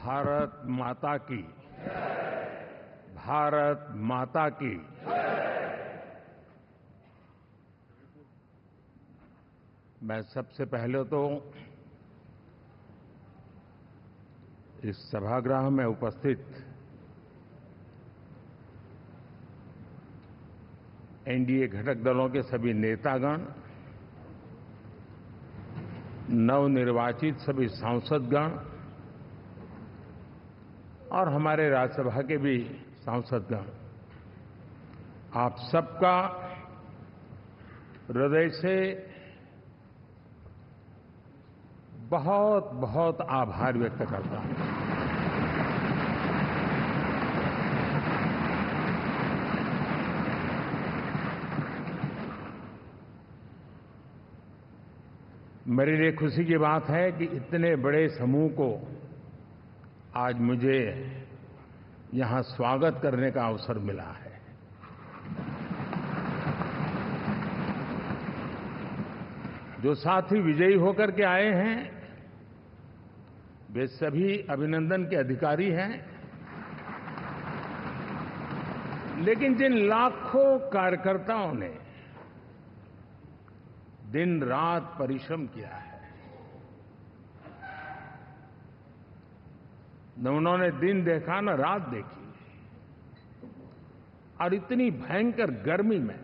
भारत माता की। भारत माता की। मैं सबसे पहले तो इस सभागृह में उपस्थित एनडीए घटक दलों के सभी नेतागण, नवनिर्वाचित सभी सांसदगण और हमारे राज्यसभा के भी सांसदगण, आप सबका हृदय से बहुत बहुत आभार व्यक्त करता हूं। मेरे लिए खुशी की बात है कि इतने बड़े समूह को आज मुझे यहां स्वागत करने का अवसर मिला है। जो साथी विजयी होकर के आए हैं वे सभी अभिनंदन के अधिकारी हैं, लेकिन जिन लाखों कार्यकर्ताओं ने दिन रात परिश्रम किया है, न उन्होंने दिन देखा न रात देखी, और इतनी भयंकर गर्मी में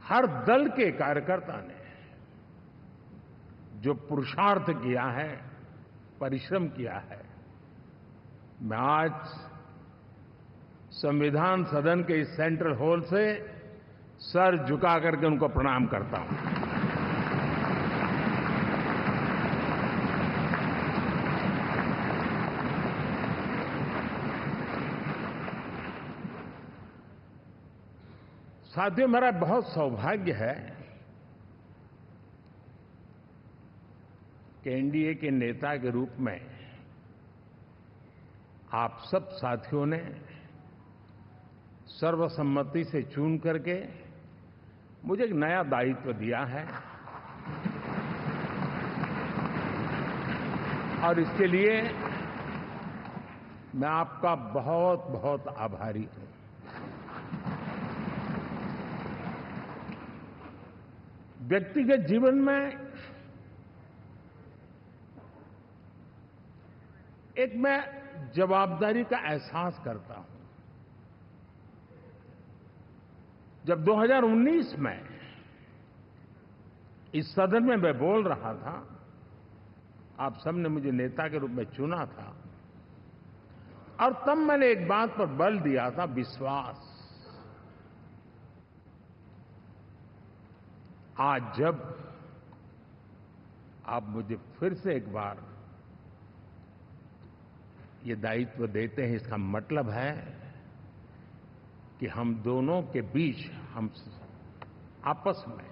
हर दल के कार्यकर्ता ने जो पुरुषार्थ किया है, परिश्रम किया है, मैं आज संविधान सदन के इस सेंट्रल हॉल से सर झुका करके उनको प्रणाम करता हूं। साथियों, मेरा बहुत सौभाग्य है कि एनडीए के नेता के रूप में आप सब साथियों ने सर्वसम्मति से चुन करके मुझे एक नया दायित्व दिया है, और इसके लिए मैं आपका बहुत बहुत आभारी हूं। व्यक्तिगत जीवन में एक मैं जवाबदारी का एहसास करता हूं। जब 2019 में इस सदन में मैं बोल रहा था, आप सबने मुझे नेता के रूप में चुना था, और तब मैंने एक बात पर बल दिया था, विश्वास। आज जब आप मुझे फिर से एक बार ये दायित्व देते हैं, इसका मतलब है कि हम दोनों के बीच, हम आपस में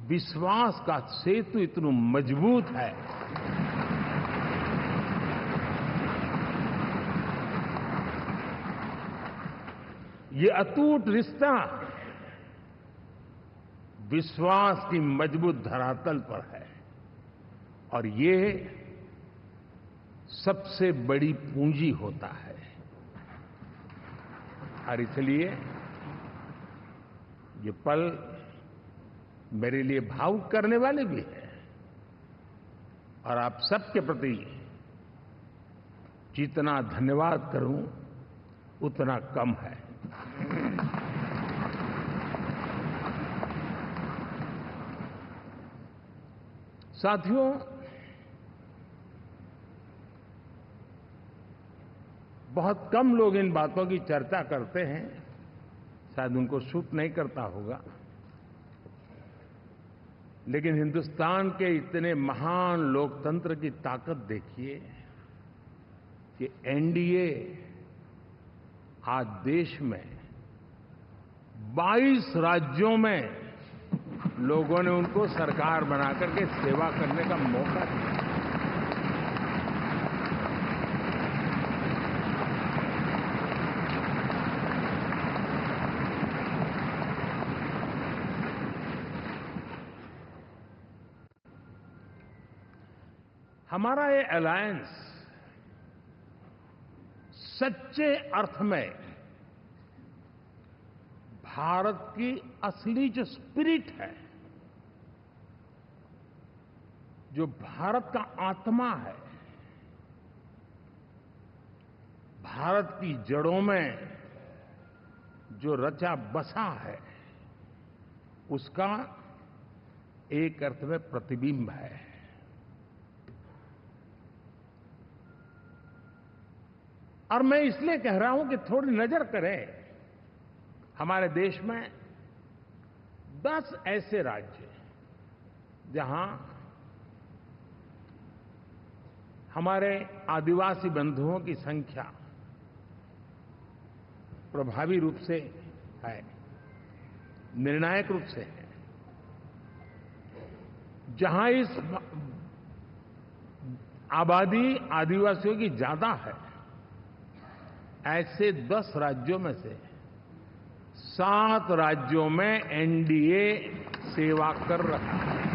विश्वास का सेतु इतना मजबूत है ये अटूट रिश्ता विश्वास की मजबूत धरातल पर है, और ये सबसे बड़ी पूंजी होता है। और इसलिए ये पल मेरे लिए भावुक करने वाले भी हैं, और आप सबके प्रति जितना धन्यवाद करूं उतना कम है। साथियों, बहुत कम लोग इन बातों की चर्चा करते हैं, शायद उनको सूट नहीं करता होगा, लेकिन हिंदुस्तान के इतने महान लोकतंत्र की ताकत देखिए कि एनडीए आज देश में 22 राज्यों में लोगों ने उनको सरकार बना करके सेवा करने का मौका दिया। हमारा ये अलायंस सच्चे अर्थ में भारत की असली जो स्पिरिट है, जो भारत का आत्मा है, भारत की जड़ों में जो रचा बसा है, उसका एक अर्थ में प्रतिबिंब है। और मैं इसलिए कह रहा हूं कि थोड़ी नजर करें, हमारे देश में 10 ऐसे राज्य जहां हमारे आदिवासी बंधुओं की संख्या प्रभावी रूप से है, निर्णायक रूप से है, जहां इस आबादी आदिवासियों की ज्यादा है, ऐसे 10 राज्यों में से 7 राज्यों में एनडीए सेवा कर रहा है।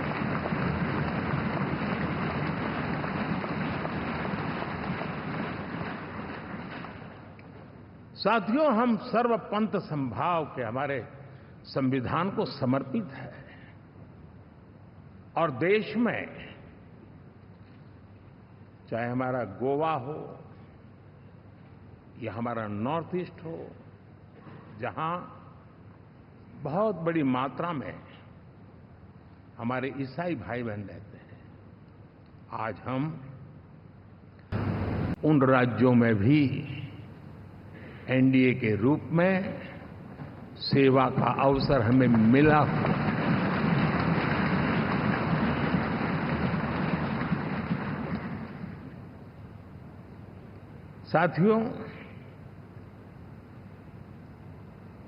साथियों, हम सर्वपंथ संभाव के हमारे संविधान को समर्पित है और देश में चाहे हमारा गोवा हो या हमारा नॉर्थ ईस्ट हो, जहां बहुत बड़ी मात्रा में हमारे ईसाई भाई बहन रहते हैं, आज हम उन राज्यों में भी एनडीए के रूप में सेवा का अवसर हमें मिला। साथियों,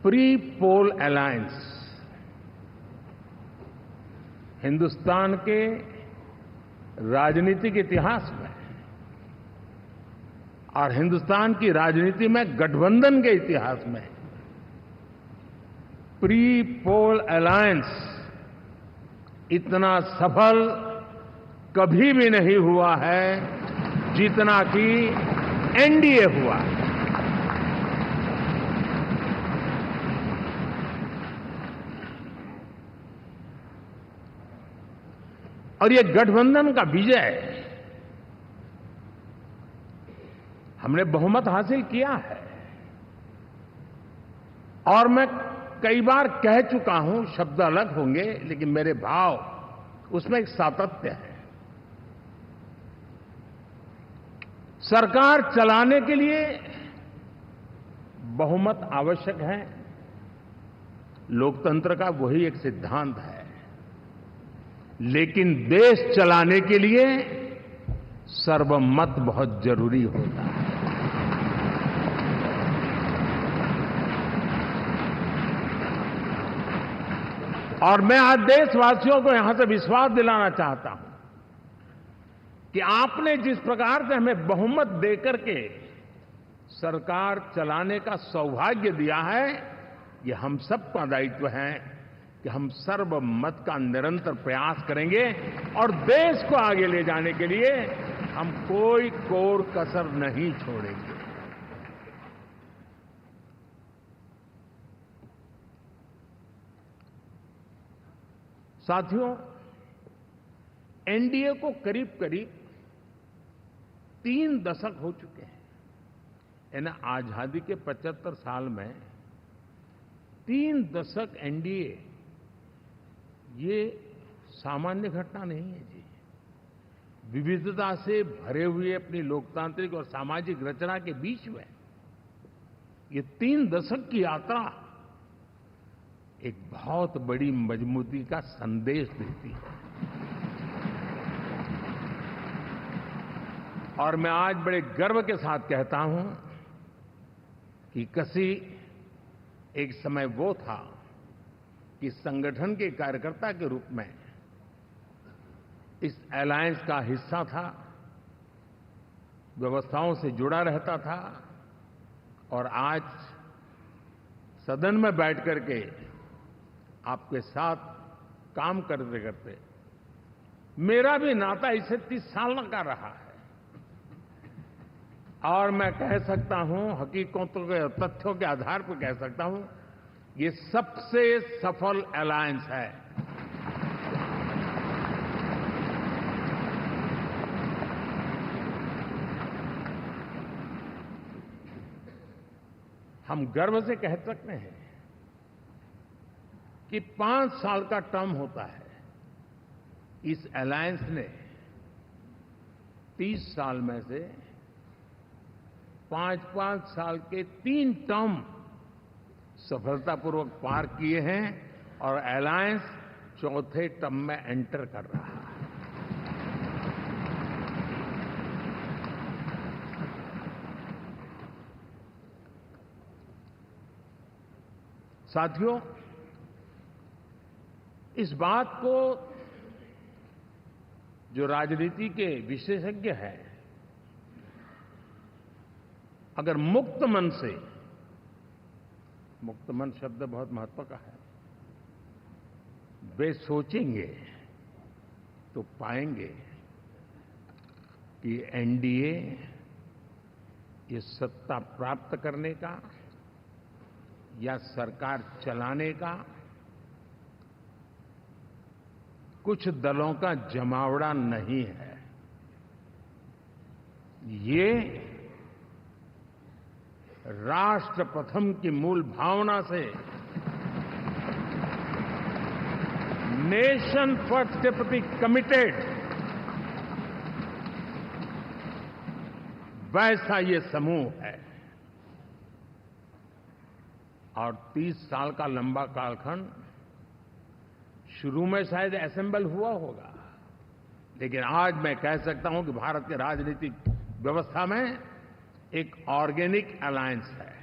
प्री पोल अलायंस हिंदुस्तान के राजनीतिक इतिहास में और हिंदुस्तान की राजनीति में गठबंधन के इतिहास में प्री पोल अलायंस इतना सफल कभी भी नहीं हुआ है जितना कि एनडीए हुआ है। और ये गठबंधन का विजय, हमने बहुमत हासिल किया है और मैं कई बार कह चुका हूं, शब्द अलग होंगे लेकिन मेरे भाव उसमें एक सातत्य है। सरकार चलाने के लिए बहुमत आवश्यक है, लोकतंत्र का वही एक सिद्धांत है, लेकिन देश चलाने के लिए सर्वमत बहुत जरूरी होता है। और मैं आज देशवासियों को यहां से विश्वास दिलाना चाहता हूं कि आपने जिस प्रकार से हमें बहुमत देकर के सरकार चलाने का सौभाग्य दिया है, ये हम सबका दायित्व है कि हम सर्वमत का निरंतर प्रयास करेंगे और देश को आगे ले जाने के लिए हम कोई कोर कसर नहीं छोड़ेंगे। साथियों, एनडीए को करीब करीब 3 दशक हो चुके हैं। यानी आजादी के 75 साल में 3 दशक एनडीए, ये सामान्य घटना नहीं है जी। विविधता से भरे हुए अपनी लोकतांत्रिक और सामाजिक रचना के बीच में ये 3 दशक की यात्रा एक बहुत बड़ी मजबूती का संदेश देती है। और मैं आज बड़े गर्व के साथ कहता हूं कि किसी एक समय वो था कि संगठन के कार्यकर्ता के रूप में इस अलायंस का हिस्सा था, व्यवस्थाओं से जुड़ा रहता था और आज सदन में बैठ करके आपके साथ काम करते करते मेरा भी नाता इससे 30 साल का रहा है और मैं कह सकता हूं, हकीकतों के तथ्यों के आधार पर कह सकता हूं, ये सबसे सफल अलायंस है। हम गर्व से कह सकते हैं कि 5 साल का टर्म होता है। इस अलायंस ने 30 साल में से 5-5 साल के 3 टर्म सफलतापूर्वक पार किए हैं और अलायंस चौथे टर्म में एंटर कर रहा है। साथियों, इस बात को जो राजनीति के विशेषज्ञ हैं, अगर मुक्त मन से, मुक्त मन शब्द बहुत महत्व का है, वे सोचेंगे तो पाएंगे कि एनडीए ये सत्ता प्राप्त करने का या सरकार चलाने का कुछ दलों का जमावड़ा नहीं है। ये राष्ट्र प्रथम की मूल भावना से नेशन फर्स्ट के प्रति कमिटेड वैसा ये समूह है। और 30 साल का लंबा कालखंड शुरू में शायद असेंबल हुआ होगा, लेकिन आज मैं कह सकता हूं कि भारत के राजनीतिक व्यवस्था में एक ऑर्गेनिक अलायंस है।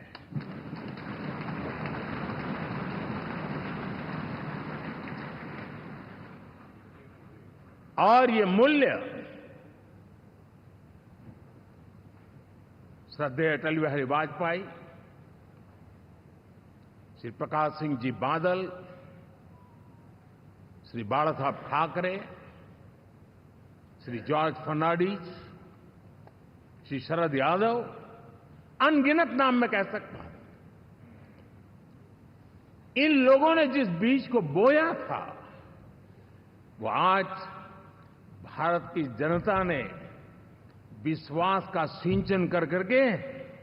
और ये मूल्य श्रद्धेय अटल बिहारी वाजपेयी, श्री प्रकाश सिंह जी बादल, श्री बाला साहब ठाकरे, श्री जॉर्ज फर्नांडिस, श्री शरद यादव, अनगिनत नाम मैं कह सकता हूं। इन लोगों ने जिस बीज को बोया था, वो आज भारत की जनता ने विश्वास का सिंचन कर करके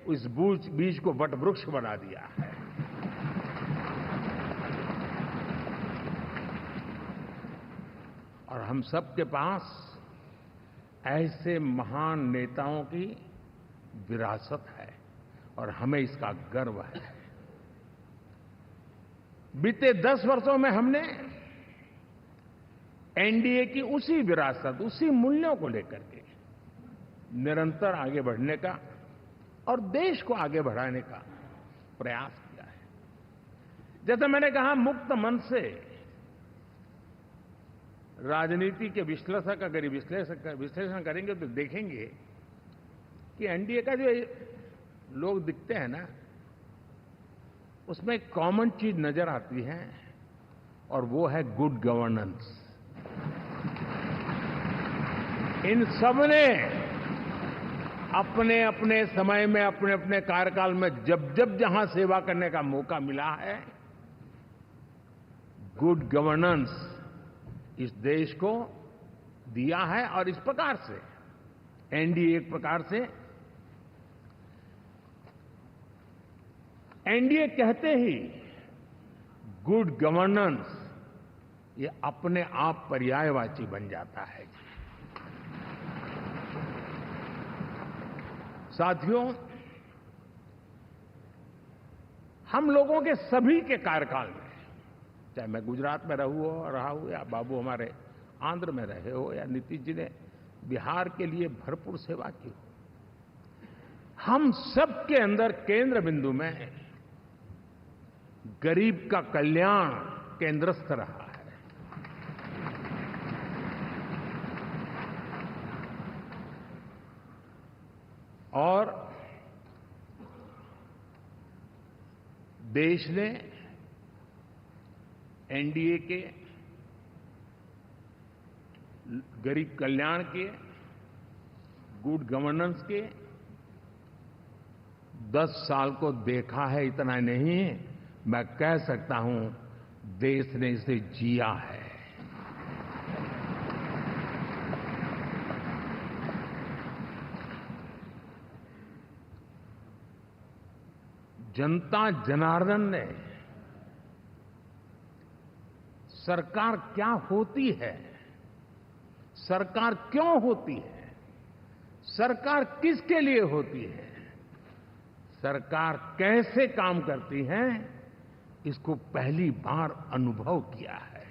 उस बीज को वटवृक्ष बना दिया है। और हम सबके पास ऐसे महान नेताओं की विरासत है और हमें इसका गर्व है। बीते 10 वर्षों में हमने एनडीए की उसी विरासत, उसी मूल्यों को लेकर के निरंतर आगे बढ़ने का और देश को आगे बढ़ाने का प्रयास किया है। जैसे मैंने कहा, मुक्त मन से राजनीति के विश्लेषक अगर विश्लेषण करेंगे तो देखेंगे कि एनडीए का जो लोग दिखते हैं ना, उसमें एक कॉमन चीज नजर आती है और वो है गुड गवर्नेंस। इन सबने अपने अपने समय में, अपने अपने कार्यकाल में जब जब जहां सेवा करने का मौका मिला है, गुड गवर्नेंस इस देश को दिया है। और इस प्रकार से एनडीए एक प्रकार से, एनडीए कहते ही गुड गवर्नेंस ये अपने आप पर्यायवाची बन जाता है। साथियों, हम लोगों के सभी के कार्यकाल में, चाहे मैं गुजरात में रहा हूं या बाबू हमारे आंध्र में रहे हो या नीतीश जी ने बिहार के लिए भरपूर सेवा की हो, हम सबके अंदर केंद्र बिंदु में गरीब का कल्याण केंद्रस्थ रहा है। और देश ने एनडीए के गरीब कल्याण के, गुड गवर्नेंस के 10 साल को देखा है। इतना नहीं, मैं कह सकता हूं देश ने इसे जिया है। जनता जनार्दन ने सरकार क्या होती है, सरकार क्यों होती है, सरकार किसके लिए होती है, सरकार कैसे काम करती है, इसको पहली बार अनुभव किया है।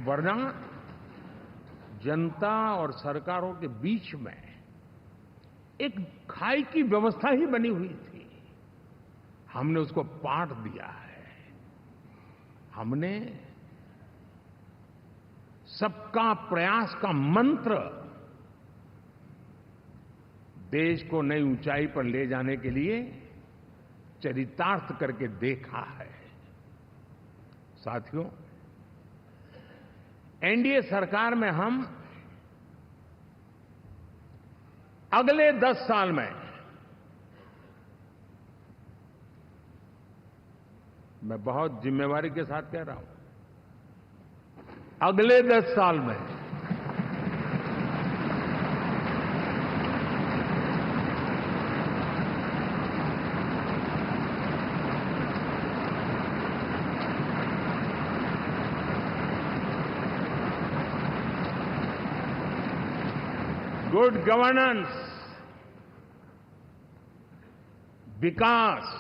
वरना जनता और सरकारों के बीच में एक खाई की व्यवस्था ही बनी हुई थी। हमने उसको पाठ दिया है। हमने सबका प्रयास का मंत्र देश को नई ऊंचाई पर ले जाने के लिए चरितार्थ करके देखा है। साथियों, एनडीए सरकार में हम अगले 10 साल में, मैं बहुत जिम्मेवारी के साथ कह रहा हूं, अगले 10 साल में गुड गवर्नेंस, विकास,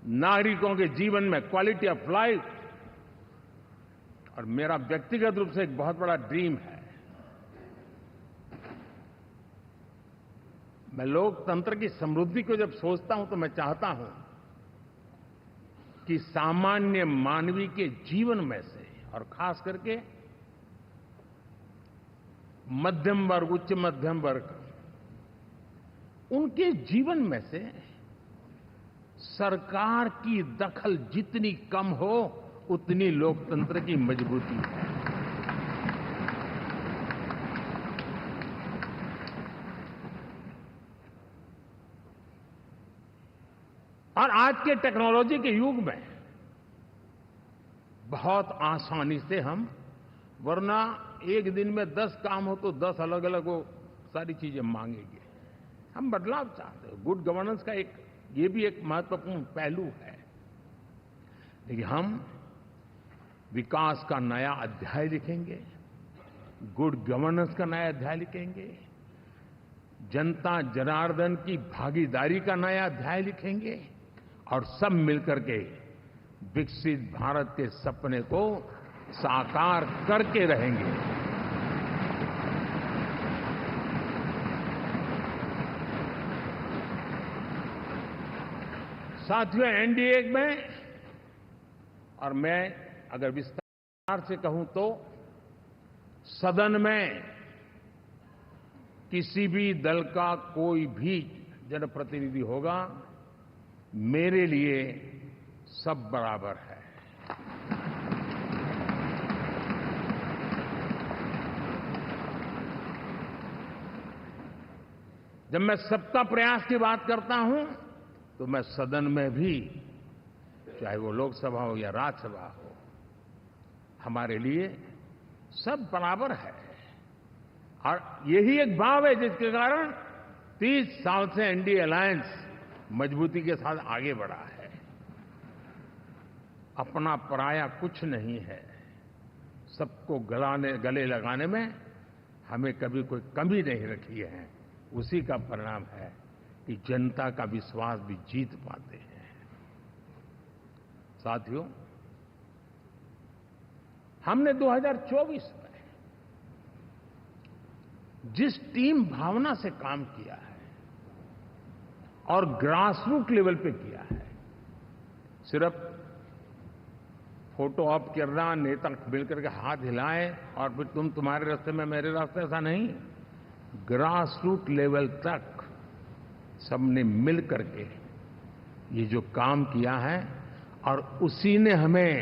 नागरिकों के जीवन में क्वालिटी ऑफ लाइफ, और मेरा व्यक्तिगत रूप से एक बहुत बड़ा ड्रीम है, मैं लोकतंत्र की समृद्धि को जब सोचता हूं तो मैं चाहता हूं कि सामान्य मानवीय के जीवन में से, और खास करके मध्यम वर्ग, उच्च मध्यम वर्ग, उनके जीवन में से सरकार की दखल जितनी कम हो उतनी लोकतंत्र की मजबूती है। और आज के टेक्नोलॉजी के युग में बहुत आसानी से हम, वरना एक दिन में 10 काम हो तो 10 अलग अलग वो सारी चीजें मांगेंगे। हम बदलाव चाहते हैं। गुड गवर्नेंस का ये भी एक महत्वपूर्ण पहलू है। लेकिन हम विकास का नया अध्याय लिखेंगे, गुड गवर्नेंस का नया अध्याय लिखेंगे, जनता जनार्दन की भागीदारी का नया अध्याय लिखेंगे, और सब मिलकर के विकसित भारत के सपने को साकार करके रहेंगे। साथियों, एनडीए में, और मैं अगर विस्तार से कहूं तो सदन में किसी भी दल का कोई भी जनप्रतिनिधि होगा, मेरे लिए सब बराबर है। जब मैं सबका प्रयास की बात करता हूं तो मैं सदन में भी, चाहे वो लोकसभा हो या राज्यसभा हो, हमारे लिए सब बराबर है। और यही एक भाव है जिसके कारण 30 साल से एनडीए अलायंस मजबूती के साथ आगे बढ़ा है। अपना पराया कुछ नहीं है। सबको गले लगाने में हमें कभी कोई कमी नहीं रखी है। उसी का परिणाम है कि जनता का विश्वास भी जीत पाते हैं। साथियों, हमने 2024 में जिस टीम भावना से काम किया है और ग्रासरूट लेवल पे किया है, सिर्फ फोटो ऑप करना, नेता मिलकर के हाथ हिलाएं और फिर तुम्हारे रास्ते में मेरे रास्ते, ऐसा नहीं। ग्रासरूट लेवल तक सबने मिल करके ये जो काम किया है, और उसी ने हमें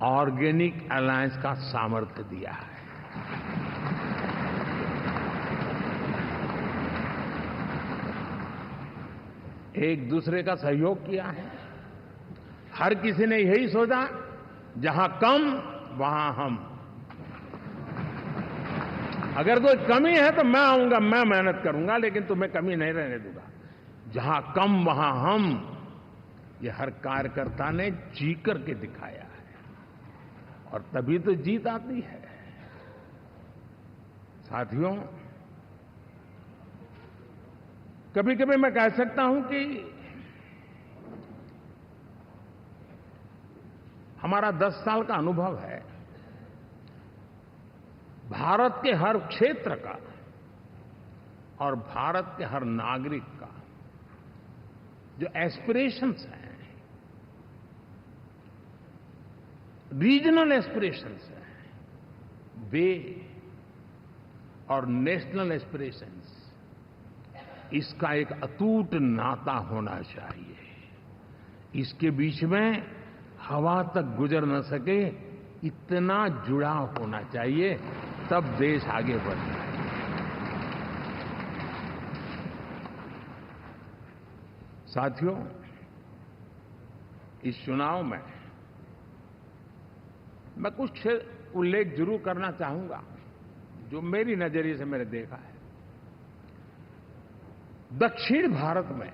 ऑर्गेनिक अलायंस का सामर्थ्य दिया है। एक दूसरे का सहयोग किया है। हर किसी ने यही सोचा, जहां कम वहां हम। अगर कोई कमी है तो मैं आऊंगा, मैं मेहनत करूंगा, लेकिन तुम्हें कमी नहीं रहने दूंगा। जहां कम वहां हम, ये हर कार्यकर्ता ने जी करके दिखाया है, और तभी तो जीत आती है। साथियों, कभी कभी मैं कह सकता हूं कि हमारा 10 साल का अनुभव है, भारत के हर क्षेत्र का और भारत के हर नागरिक का जो एस्पिरेशंस हैं, रीजनल एस्पिरेशंस हैं, वे और नेशनल एस्पिरेशंस, इसका एक अटूट नाता होना चाहिए। इसके बीच में हवा तक गुजर न सके, इतना जुड़ाव होना चाहिए, तब देश आगे बढ़ता है। साथियों, इस चुनाव में मैं कुछ उल्लेख जरूर करना चाहूंगा जो मेरी नजरिए से मैंने देखा है। दक्षिण भारत में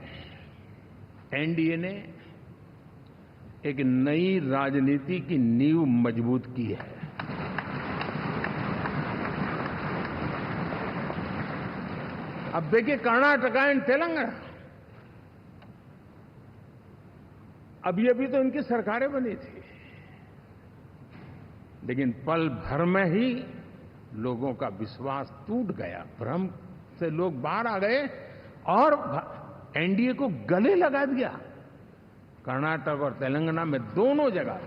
एनडीए ने एक नई राजनीति की नींव मजबूत की है। अब देखिए, कर्नाटक एंड तेलंगाना, अभी तो इनकी सरकारें बनी थी, लेकिन पल भर में ही लोगों का विश्वास टूट गया, भ्रम से लोग बाहर आ गए और एनडीए को गले लगा दिया। कर्नाटक और तेलंगाना में दोनों जगह।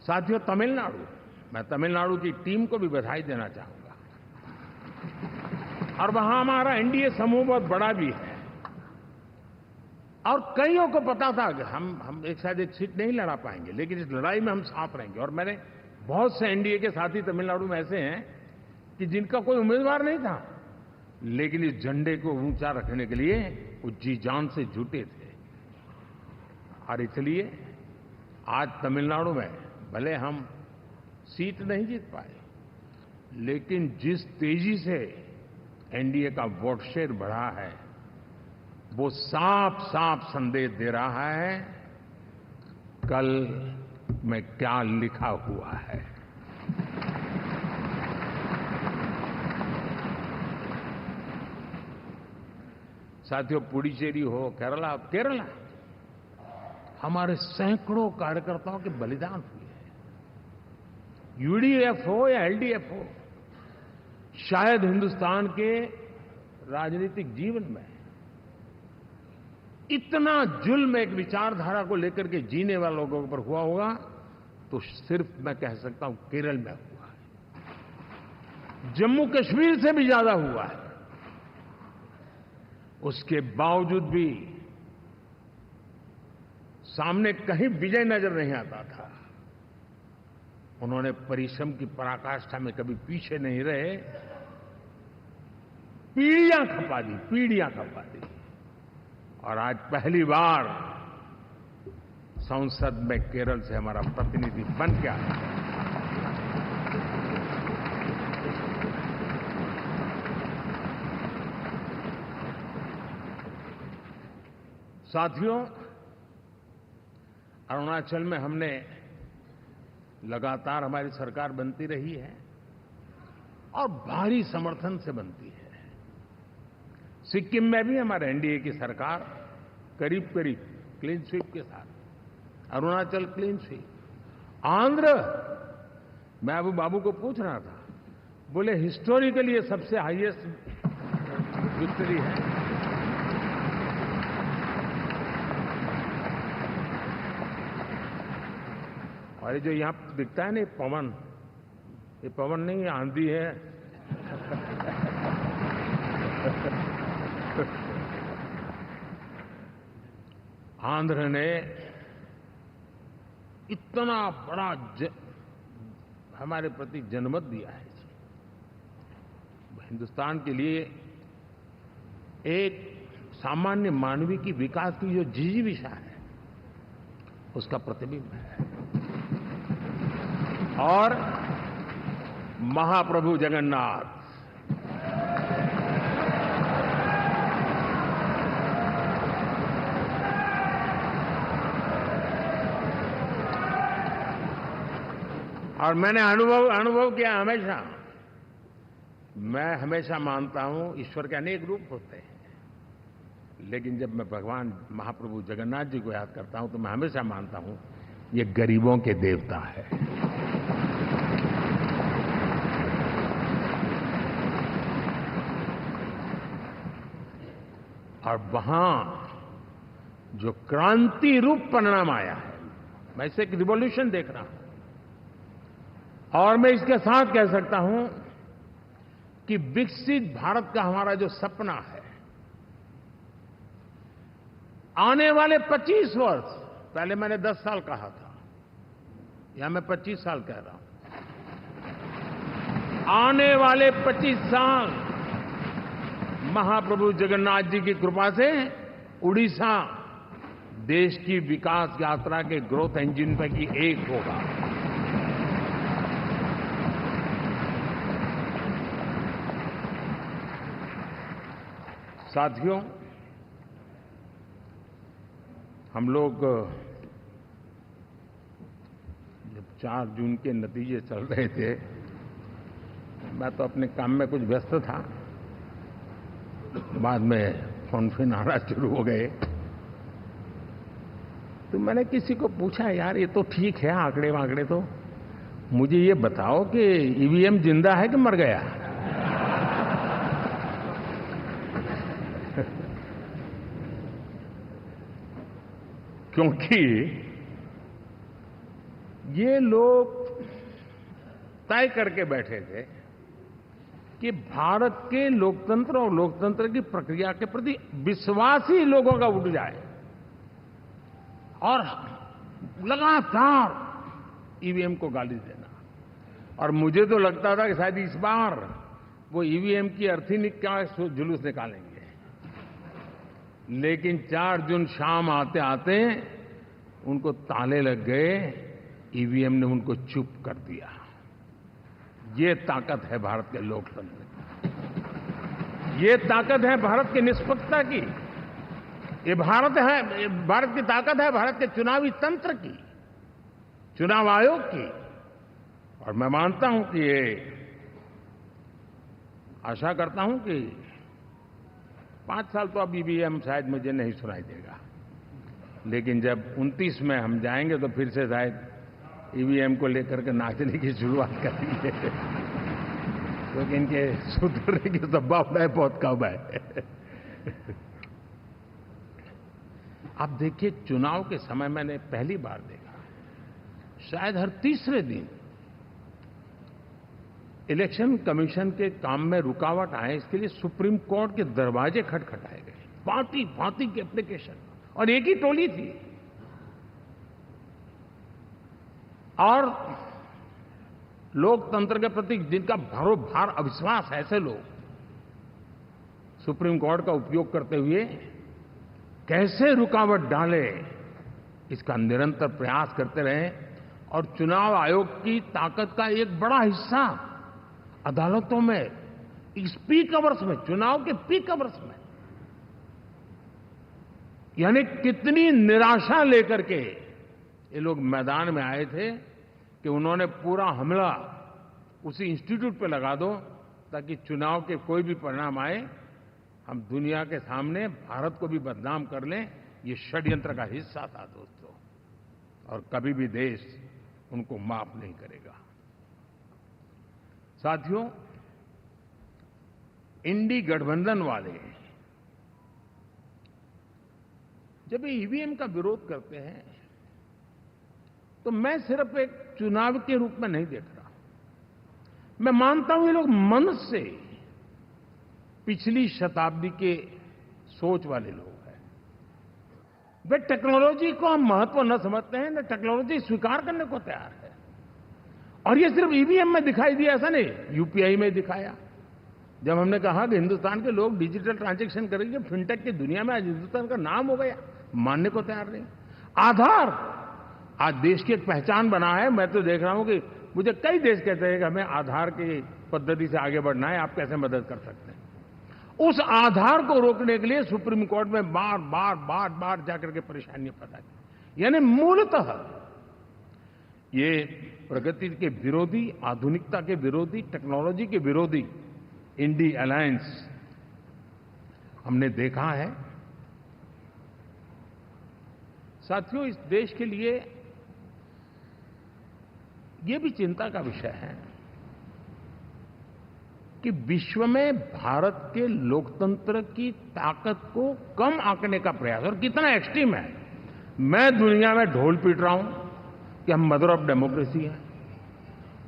साथियों, तमिलनाडु, मैं तमिलनाडु की टीम को भी बधाई देना चाहूंगा, और वहां हमारा एनडीए समूह बहुत बड़ा भी है, और कईयों को पता था कि हम एक साथ एक सीट नहीं लड़ा पाएंगे, लेकिन इस लड़ाई में हम साथ रहेंगे। और मैंने बहुत से एनडीए के साथी तमिलनाडु में ऐसे हैं कि जिनका कोई उम्मीदवार नहीं था, लेकिन इस झंडे को ऊंचा रखने के लिए वो जी जान से जुटे थे। और इसलिए आज तमिलनाडु में भले हम सीट नहीं जीत पाए, लेकिन जिस तेजी से एनडीए का वोट शेयर बढ़ा है, वो साफ साफ संदेश दे रहा है कल में क्या लिखा हुआ है। साथियों, पुडुचेरी हो, केरला, हमारे सैकड़ों कार्यकर्ताओं के बलिदान हुए हैं। यूडीएफ हो या एलडीएफ हो, शायद हिंदुस्तान के राजनीतिक जीवन में इतना जुल्म एक विचारधारा को लेकर के जीने वाले लोगों पर हुआ होगा तो सिर्फ मैं कह सकता हूं केरल में हुआ है। जम्मू कश्मीर से भी ज्यादा हुआ है। उसके बावजूद भी सामने कहीं विजय नजर नहीं आता था। उन्होंने परिश्रम की पराकाष्ठा में कभी पीछे नहीं रहे, पीढ़ियां खपा दी। और आज पहली बार संसद में केरल से हमारा प्रतिनिधि बन के आया। साथियों, अरुणाचल में हमने लगातार, हमारी सरकार बनती रही है और भारी समर्थन से बनती है। सिक्किम में भी हमारे एनडीए की सरकार करीब क्लीन स्वीप के साथ, अरुणाचल क्लीन स्वीप। आंध्र, मैं अबू बाबू को पूछ रहा था, बोले हिस्टोरिकली ये सबसे हाईएस्ट विक्ट्री है। और ये जो यहां दिखता है ना पवन, ये पवन नहीं, ये आंधी है। आंध्र ने इतना बड़ा हमारे प्रति जनमत दिया है। हिंदुस्तान के लिए एक सामान्य मानवीय की विकास की जो जिजीविषा है उसका प्रतिबिंब है। और महाप्रभु जगन्नाथ और मैंने अनुभव किया हमेशा। मैं हमेशा मानता हूं ईश्वर के अनेक रूप होते हैं, लेकिन जब मैं भगवान महाप्रभु जगन्नाथ जी को याद करता हूं तो मैं हमेशा मानता हूं ये गरीबों के देवता है। और वहां जो क्रांति रूप परिणाम आया है, मैं इसे एक रिवॉल्यूशन देख रहा हूं। और मैं इसके साथ कह सकता हूं कि विकसित भारत का हमारा जो सपना है, आने वाले 25 वर्ष, पहले मैंने 10 साल कहा था, या मैं 25 साल कह रहा हूं, आने वाले 25 साल महाप्रभु जगन्नाथ जी की कृपा से उड़ीसा देश की विकास यात्रा के ग्रोथ इंजन पैकी एक होगा। साथियों, हम लोग जब 4 जून के नतीजे चल रहे थे, मैं तो अपने काम में कुछ व्यस्त था, बाद में फोन आना शुरू हो गए। तो मैंने किसी को पूछा, यार ये तो ठीक है आंकड़े वांकड़े, तो मुझे ये बताओ कि ईवीएम जिंदा है कि मर गया? क्योंकि ये लोग तय करके बैठे थे कि भारत के लोकतंत्र और लोकतंत्र की प्रक्रिया के प्रति विश्वास ही लोगों का उठ जाए, और लगातार ईवीएम को गाली देना। और मुझे तो लगता था कि शायद इस बार वो ईवीएम की अर्थी का जुलूस निकालेंगे, लेकिन 4 जून शाम आते आते उनको ताले लग गए, ईवीएम ने उनको चुप कर दिया। ये ताकत है भारत के लोकतंत्र की, ये ताकत है भारत की निष्पक्षता की, ये भारत की ताकत है भारत के चुनावी तंत्र की, चुनाव आयोग की। और मैं मानता हूं कि ये आशा करता हूं कि 5 साल तो अब ईवीएम शायद मुझे नहीं सुनाई देगा, लेकिन जब 29 में हम जाएंगे तो फिर से शायद ईवीएम को लेकर के नाचने की शुरुआत करेंगे, क्योंकि इनके सुधरने की संभावना बहुत कम है। आप देखिए, चुनाव के समय मैंने पहली बार देखा, शायद हर तीसरे दिन इलेक्शन कमीशन के काम में रुकावट आए, इसके लिए सुप्रीम कोर्ट के दरवाजे खटखटाए गए, भांति भांति की एप्लीकेशन, और एक ही टोली थी। और लोकतंत्र के प्रति जिनका भरोभार अविश्वास है, ऐसे लोग सुप्रीम कोर्ट का उपयोग करते हुए कैसे रुकावट डाले, इसका निरंतर प्रयास करते रहे। और चुनाव आयोग की ताकत का एक बड़ा हिस्सा अदालतों में, इस पीक अवर्स में, चुनाव के पीक अवर्स में, यानी कितनी निराशा लेकर के ये लोग मैदान में आए थे कि उन्होंने पूरा हमला उसी इंस्टीट्यूट पे लगा दो ताकि चुनाव के कोई भी परिणाम आए, हम दुनिया के सामने भारत को भी बदनाम कर लें। ये षड्यंत्र का हिस्सा था दोस्तों, और कभी भी देश उनको माफ नहीं करेगा। साथियों, इंडी गठबंधन वाले जब ईवीएम का विरोध करते हैं तो मैं सिर्फ एक चुनाव के रूप में नहीं देख रहा। मैं मानता हूं ये लोग मन से पिछली शताब्दी के सोच वाले लोग हैं। वे टेक्नोलॉजी को हम महत्व न समझते हैं, न टेक्नोलॉजी स्वीकार करने को तैयार है। और ये सिर्फ ईवीएम में दिखाई दिया ऐसा नहीं, यूपीआई में दिखाया। जब हमने कहा कि हिंदुस्तान के लोग डिजिटल ट्रांजैक्शन करेंगे, फिनटेक की दुनिया में आज हिंदुस्तान का नाम हो गया, मानने को तैयार नहीं। आधार आज देश की एक पहचान बना है। मैं तो देख रहा हूं कि मुझे कई देश कहते हैं कि हमें आधार की पद्धति से आगे बढ़ना है, आप कैसे मदद कर सकते हैं। उस आधार को रोकने के लिए सुप्रीम कोर्ट में बार बार जाकर के परेशानियां पैदा की। यानी मूलतः ये प्रगति के विरोधी, आधुनिकता के विरोधी, टेक्नोलॉजी के विरोधी इंडी अलायंस हमने देखा है। साथियों, इस देश के लिए ये भी चिंता का विषय है कि विश्व में भारत के लोकतंत्र की ताकत को कम आंकने का प्रयास, और कितना एक्सट्रीम है। मैं दुनिया में ढोल पीट रहा हूं कि हम मदर ऑफ डेमोक्रेसी है,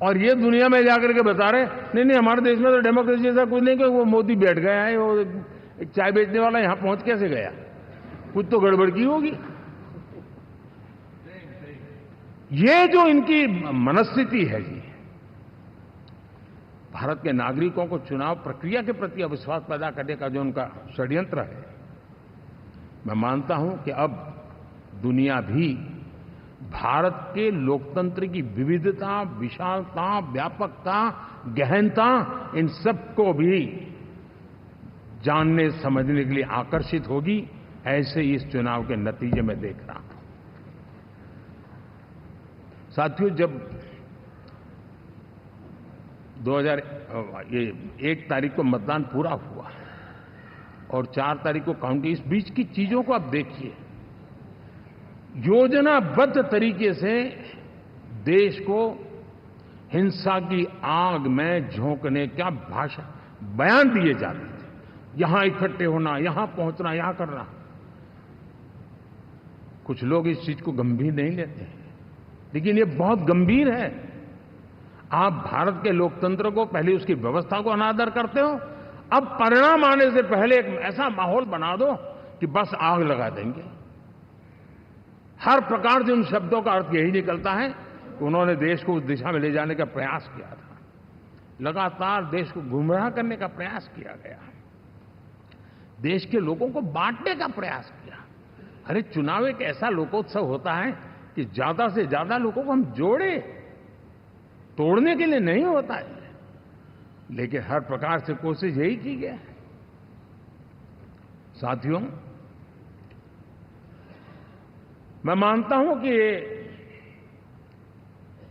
और ये दुनिया में जाकर के बता रहे नहीं हमारे देश में तो डेमोक्रेसी जैसा कुछ नहीं, कि वो मोदी बैठ गया है, वो एक चाय बेचने वाला यहां पहुंच कैसे गया, कुछ तो गड़बड़ की होगी। ये जो इनकी मनस्थिति है जी, भारत के नागरिकों को चुनाव प्रक्रिया के प्रति अविश्वास पैदा करने का जो उनका षड्यंत्र है, मैं मानता हूं कि अब दुनिया भी भारत के लोकतंत्र की विविधता, विशालता, व्यापकता, गहनता, इन सबको भी जानने समझने के लिए आकर्षित होगी। ऐसे इस चुनाव के नतीजे में देख रहा हूं। साथियों, जब 1 तारीख को मतदान पूरा हुआ और 4 तारीख को काउंटिंग, इस बीच की चीजों को आप देखिए। योजनाबद्ध तरीके से देश को हिंसा की आग में झोंकने का बयान दिए जाते थे। यहां इकट्ठे होना, यहां पहुंचना, यहां करना। कुछ लोग इस चीज को गंभीर नहीं लेते हैं, लेकिन ये बहुत गंभीर है। आप भारत के लोकतंत्र को, पहले उसकी व्यवस्था को अनादर करते हो, अब परिणाम आने से पहले एक ऐसा माहौल बना दो कि बस आग लगा देंगे। हर प्रकार से उन शब्दों का अर्थ यही निकलता है कि उन्होंने देश को उस दिशा में ले जाने का प्रयास किया था। लगातार देश को गुमराह करने का प्रयास किया गया, देश के लोगों को बांटने का प्रयास किया। अरे, चुनाव एक ऐसा लोकोत्सव होता है कि ज्यादा से ज्यादा लोगों को हम जोड़े, तोड़ने के लिए नहीं होता है। लेकिन हर प्रकार से कोशिश यही की गई है। साथियों, मैं मानता हूं कि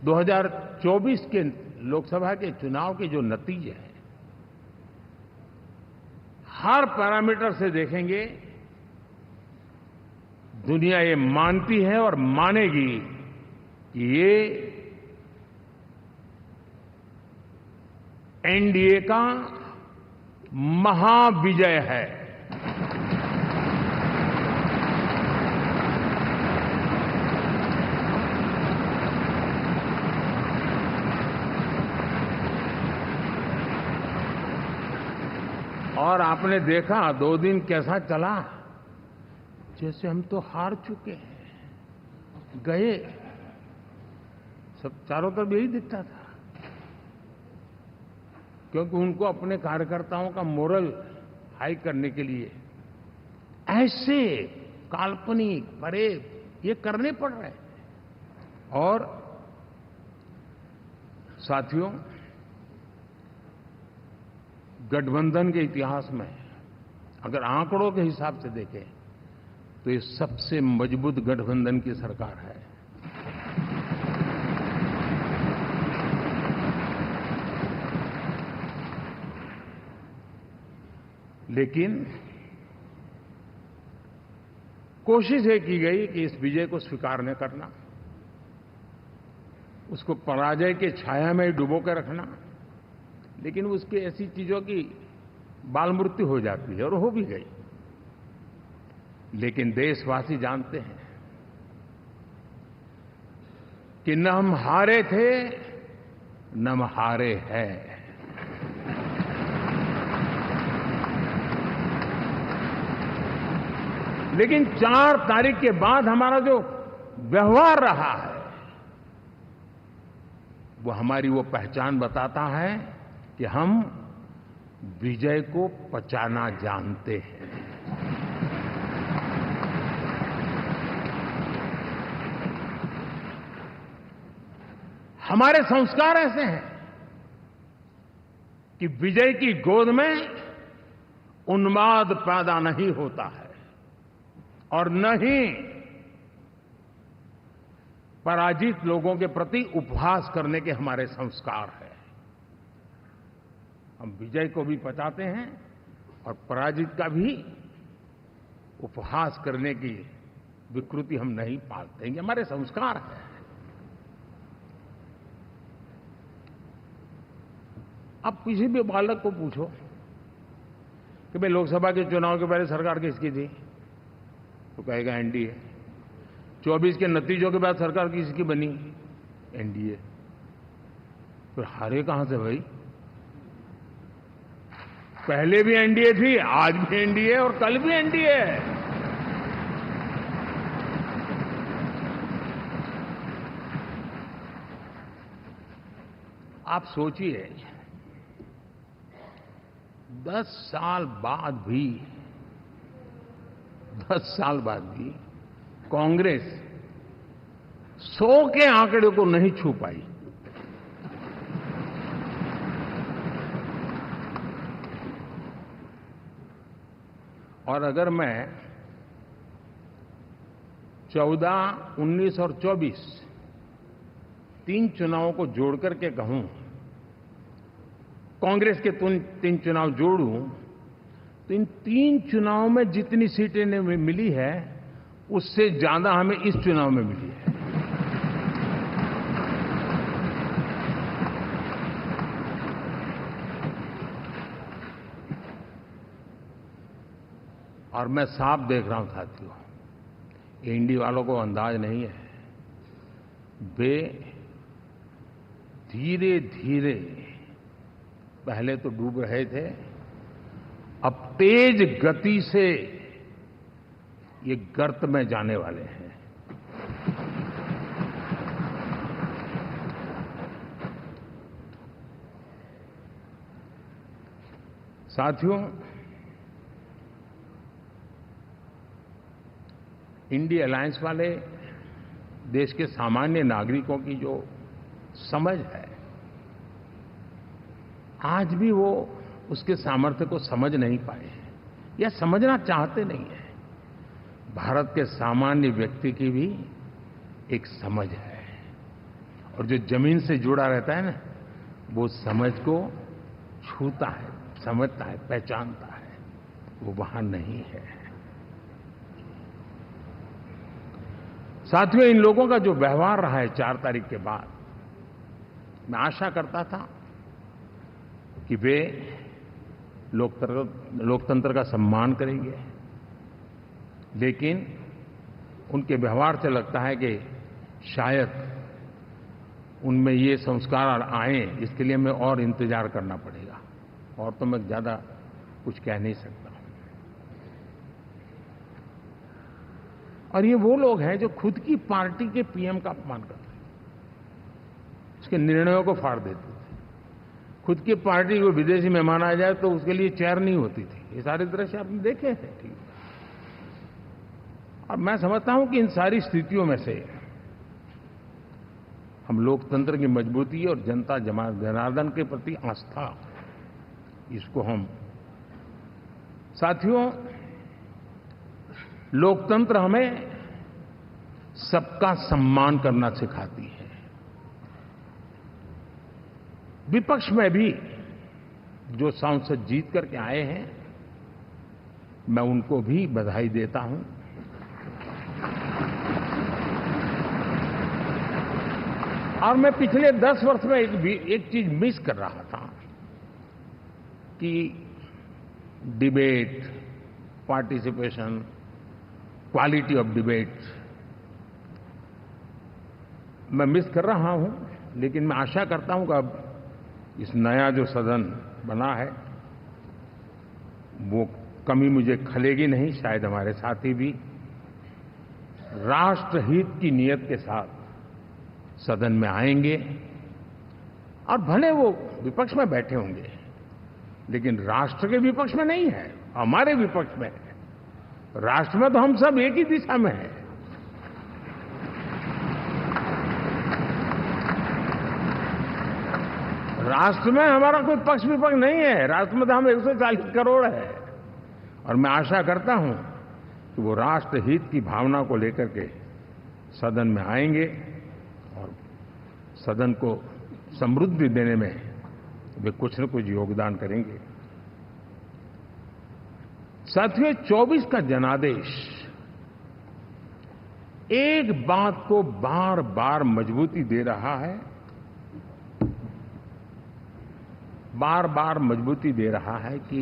2024 के लोकसभा के चुनाव के जो नतीजे हैं, हर पैरामीटर से देखेंगे, दुनिया ये मानती है और मानेगी कि ये एनडीए का महाविजय है। और आपने देखा 2 दिन कैसा चला, जैसे हम तो हार चुके हैं, गए। सब चारों तरफ यही दिखता था, क्योंकि उनको अपने कार्यकर्ताओं का मोरल हाई करने के लिए ऐसे काल्पनिक परेड ये करने पड़ रहे हैं। और साथियों, गठबंधन के इतिहास में अगर आंकड़ों के हिसाब से देखें तो ये सबसे मजबूत गठबंधन की सरकार है। लेकिन कोशिश ये की गई कि इस विजय को स्वीकार न करना, उसको पराजय के छाया में डुबो कर रखना। लेकिन उसकी ऐसी चीजों की बाल मृत्यु हो जाती है, और हो भी गई। लेकिन देशवासी जानते हैं कि न हम हारे थे, न हम हारे हैं। लेकिन 4 तारीख के बाद हमारा जो व्यवहार रहा है वो हमारी वो पहचान बताता है कि हम विजय को पचाना जानते हैं। हमारे संस्कार ऐसे हैं कि विजय की गोद में उन्माद पैदा नहीं होता है और न ही पराजित लोगों के प्रति उपहास करने के हमारे संस्कार हैं। हम विजय को भी पचाते हैं और पराजित का भी उपहास करने की विकृति हम नहीं पालते। ये हमारे संस्कार हैं। अब किसी भी बालक को पूछो कि भाई लोकसभा के चुनाव के पहले सरकार किसकी थी, तो कहेगा एनडीए। 24 के नतीजों के बाद सरकार किसकी बनी, एनडीए। फिर हारे कहां से भाई? पहले भी एनडीए थी, आज भी एनडीए और कल भी एनडीए है। आप सोचिए 10 साल बाद भी कांग्रेस 100 के आंकड़े को नहीं छू पाई। और अगर मैं 14, 19 और 24 3 चुनावों को जोड़ करके कहूं, कांग्रेस के 3 चुनाव जोड़ूं, तो इन 3 चुनावों में जितनी सीटें मिली है उससे ज्यादा हमें इस चुनाव में मिली है। और मैं साफ देख रहा हूं साथियों, एनडीए वालों को अंदाज नहीं है। वे धीरे धीरे पहले तो डूब रहे थे, अब तेज गति से ये गर्त में जाने वाले हैं। साथियों, इंडिया अलायंस वाले देश के सामान्य नागरिकों की जो समझ है, आज भी वो उसके सामर्थ्य को समझ नहीं पाए हैं या समझना चाहते नहीं हैं। भारत के सामान्य व्यक्ति की भी एक समझ है, और जो जमीन से जुड़ा रहता है ना, वो समझ को छूता है, समझता है, पहचानता है। वो वहां नहीं है। साथियों, इन लोगों का जो व्यवहार रहा है 4 तारीख के बाद, मैं आशा करता था कि वे लोकतंत्र का सम्मान करेंगे, लेकिन उनके व्यवहार से लगता है कि शायद उनमें ये संस्कार आए, इसके लिए हमें और इंतजार करना पड़ेगा। और तो मैं ज्यादा कुछ कह नहीं सकता। और ये वो लोग हैं जो खुद की पार्टी के पीएम का अपमान करते हैं, उसके निर्णयों को फाड़ देते थे। खुद की पार्टी को विदेशी मेहमान आ जाए तो उसके लिए चेयर नहीं होती थी। ये सारे दृश्य आपने देखे हैं। ठीक। और मैं समझता हूं कि इन सारी स्थितियों में से हम लोकतंत्र की मजबूती और जनता जनार्दन के प्रति आस्था, इसको हम, साथियों, लोकतंत्र हमें सबका सम्मान करना सिखाती है। विपक्ष में भी जो सांसद जीत करके आए हैं, मैं उनको भी बधाई देता हूं। और मैं पिछले 10 वर्ष में एक चीज मिस कर रहा था कि debate, participation, quality of debate मैं मिस कर रहा हूं। लेकिन मैं आशा करता हूं कि अब इस नया जो सदन बना है वो कमी मुझे खलेगी नहीं। शायद हमारे साथी भी राष्ट्रहित की नीयत के साथ सदन में आएंगे और भले वो विपक्ष में बैठे होंगे, लेकिन राष्ट्र के विपक्ष में नहीं है, हमारे विपक्ष में है। राष्ट्र में तो हम सब एक ही दिशा में हैं। राष्ट्र में हमारा कोई पक्ष विपक्ष नहीं है। राष्ट्र में तो हम 140 करोड़ है। और मैं आशा करता हूं कि वो राष्ट्र हित की भावना को लेकर के सदन में आएंगे और सदन को समृद्धि देने में वे कुछ न कुछ योगदान करेंगे। साथियों, 24 का जनादेश एक बात को बार बार मजबूती दे रहा है, बार बार मजबूती दे रहा है कि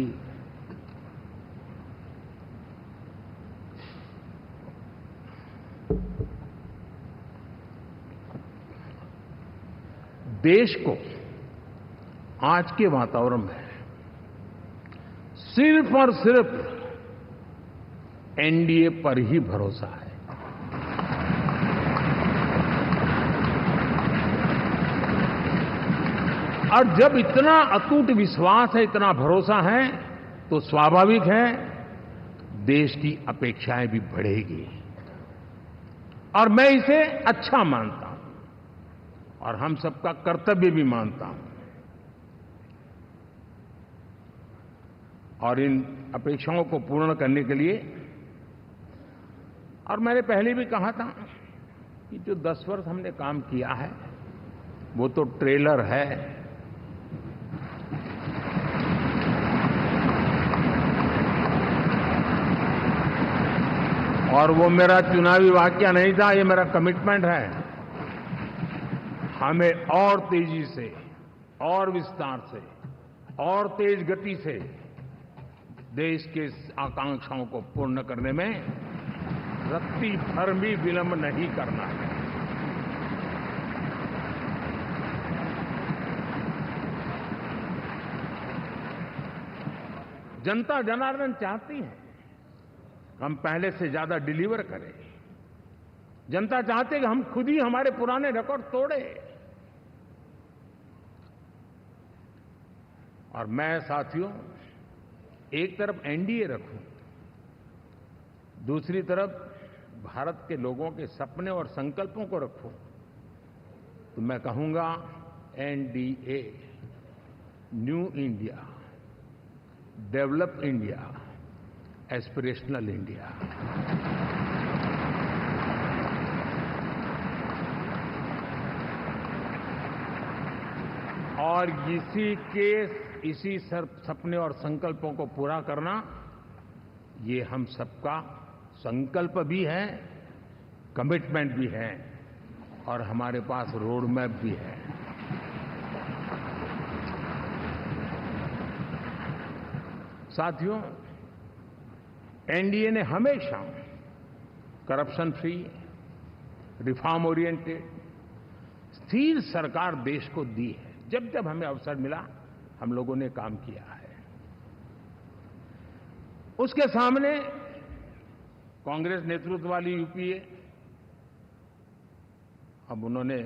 देश को आज के वातावरण में सिर्फ और सिर्फ एनडीए पर ही भरोसा है। और जब इतना अटूट विश्वास है, इतना भरोसा है, तो स्वाभाविक है देश की अपेक्षाएं भी बढ़ेगी। और मैं इसे अच्छा मानता हूं और हम सबका कर्तव्य भी मानता हूं। और इन अपेक्षाओं को पूर्ण करने के लिए, और मैंने पहले भी कहा था कि जो 10 वर्ष हमने काम किया है वो तो ट्रेलर है। और वो मेरा चुनावी वाक्य नहीं था, ये मेरा कमिटमेंट है। हमें और तेजी से, और विस्तार से, और तेज गति से देश के आकांक्षाओं को पूर्ण करने में रत्ती भर भी विलंब नहीं करना है। जनता जनार्दन चाहती है हम पहले से ज्यादा डिलीवर करें। जनता चाहती है कि हम खुद ही हमारे पुराने रिकॉर्ड तोड़े। और मैं साथियों एक तरफ एनडीए रखूं, दूसरी तरफ भारत के लोगों के सपने और संकल्पों को रखूं, तो मैं कहूंगा NDA, new India, develop India, aspirational India. और इसी सपने और संकल्पों को पूरा करना, ये हम सबका संकल्प भी है, कमिटमेंट भी है, और हमारे पास रोड मैप भी है। साथियों, एनडीए ने हमेशा करप्शन फ्री, रिफॉर्म ओरिएंटेड, स्थिर सरकार देश को दी है। जब जब हमें अवसर मिला हम लोगों ने काम किया है। उसके सामने कांग्रेस नेतृत्व वाली यूपीए, अब उन्होंने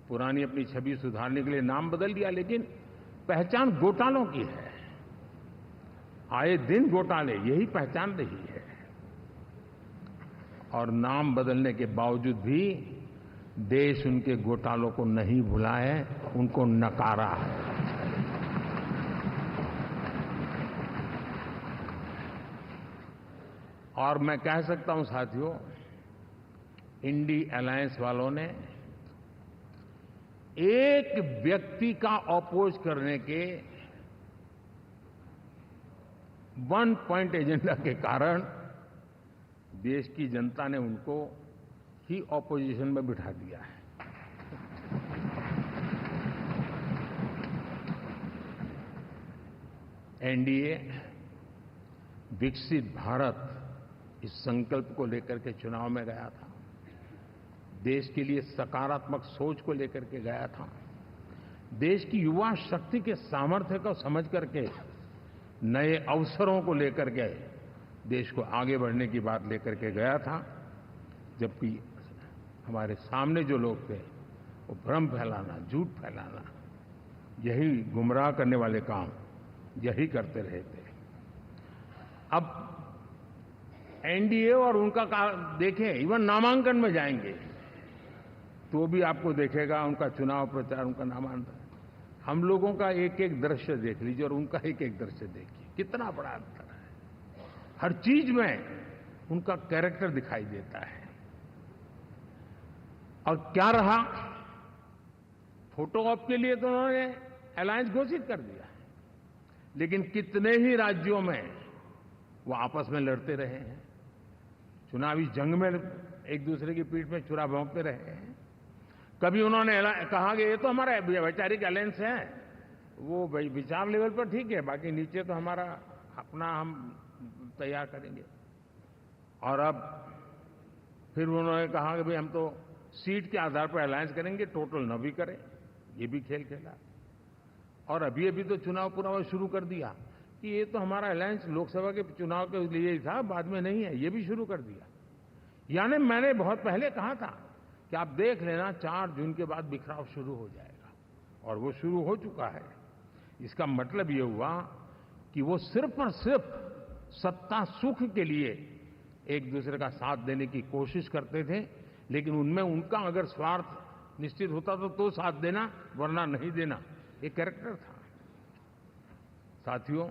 पुरानी अपनी छवि सुधारने के लिए नाम बदल दिया, लेकिन पहचान घोटालों की है। आए दिन घोटाले, यही पहचान रही है। और नाम बदलने के बावजूद भी देश उनके घोटालों को नहीं भुला है, उनको नकारा है। और मैं कह सकता हूं साथियों, इंडी अलायंस वालों ने एक व्यक्ति का अपोज करने के वन पॉइंट एजेंडा के कारण देश की जनता ने उनको ही ऑपोजिशन में बिठा दिया है। एनडीए विकसित भारत, इस संकल्प को लेकर के चुनाव में गया था। देश के लिए सकारात्मक सोच को लेकर के गया था। देश की युवा शक्ति के सामर्थ्य को समझ करके नए अवसरों को लेकर के देश को आगे बढ़ने की बात लेकर के गया था। जबकि हमारे सामने जो लोग थे वो भ्रम फैलाना, झूठ फैलाना, यही गुमराह करने वाले काम यही करते रहे थे। अब एनडीए और उनका देखें, इवन नामांकन में जाएंगे तो भी आपको देखेगा उनका चुनाव प्रचार, उनका नामांकन, हम लोगों का एक एक दृश्य देख लीजिए और उनका एक एक दृश्य देखिए, कितना बड़ा अंतर है। हर चीज में उनका कैरेक्टर दिखाई देता है। और क्या रहा, फोटो ऑप के लिए तो उन्होंने अलायंस घोषित कर दिया, लेकिन कितने ही राज्यों में वो आपस में लड़ते रहे हैं, चुनावी जंग में एक दूसरे की पीठ में छुरा भोंकते रहे हैं। कभी उन्होंने कहा कि ये तो हमारा वैचारिक अलायंस है, वो विचार लेवल पर ठीक है, बाकी नीचे तो हमारा अपना हम तैयार करेंगे। और अब फिर उन्होंने कहा कि भाई हम तो सीट के आधार पर अलायंस करेंगे, टोटल न भी करें, ये भी खेल खेला। और अभी अभी तो चुनाव पूरा शुरू कर दिया कि ये तो हमारा अलायंस लोकसभा के चुनाव के लिए ही था, बाद में नहीं है, ये भी शुरू कर दिया। यानी मैंने बहुत पहले कहा था कि आप देख लेना 4 जून के बाद बिखराव शुरू हो जाएगा, और वो शुरू हो चुका है। इसका मतलब ये हुआ कि वो सिर्फ और सिर्फ सत्ता सुख के लिए एक दूसरे का साथ देने की कोशिश करते थे, लेकिन उनमें उनका अगर स्वार्थ निश्चित होता तो साथ देना, वरना नहीं देना, ये कैरेक्टर था। साथियों,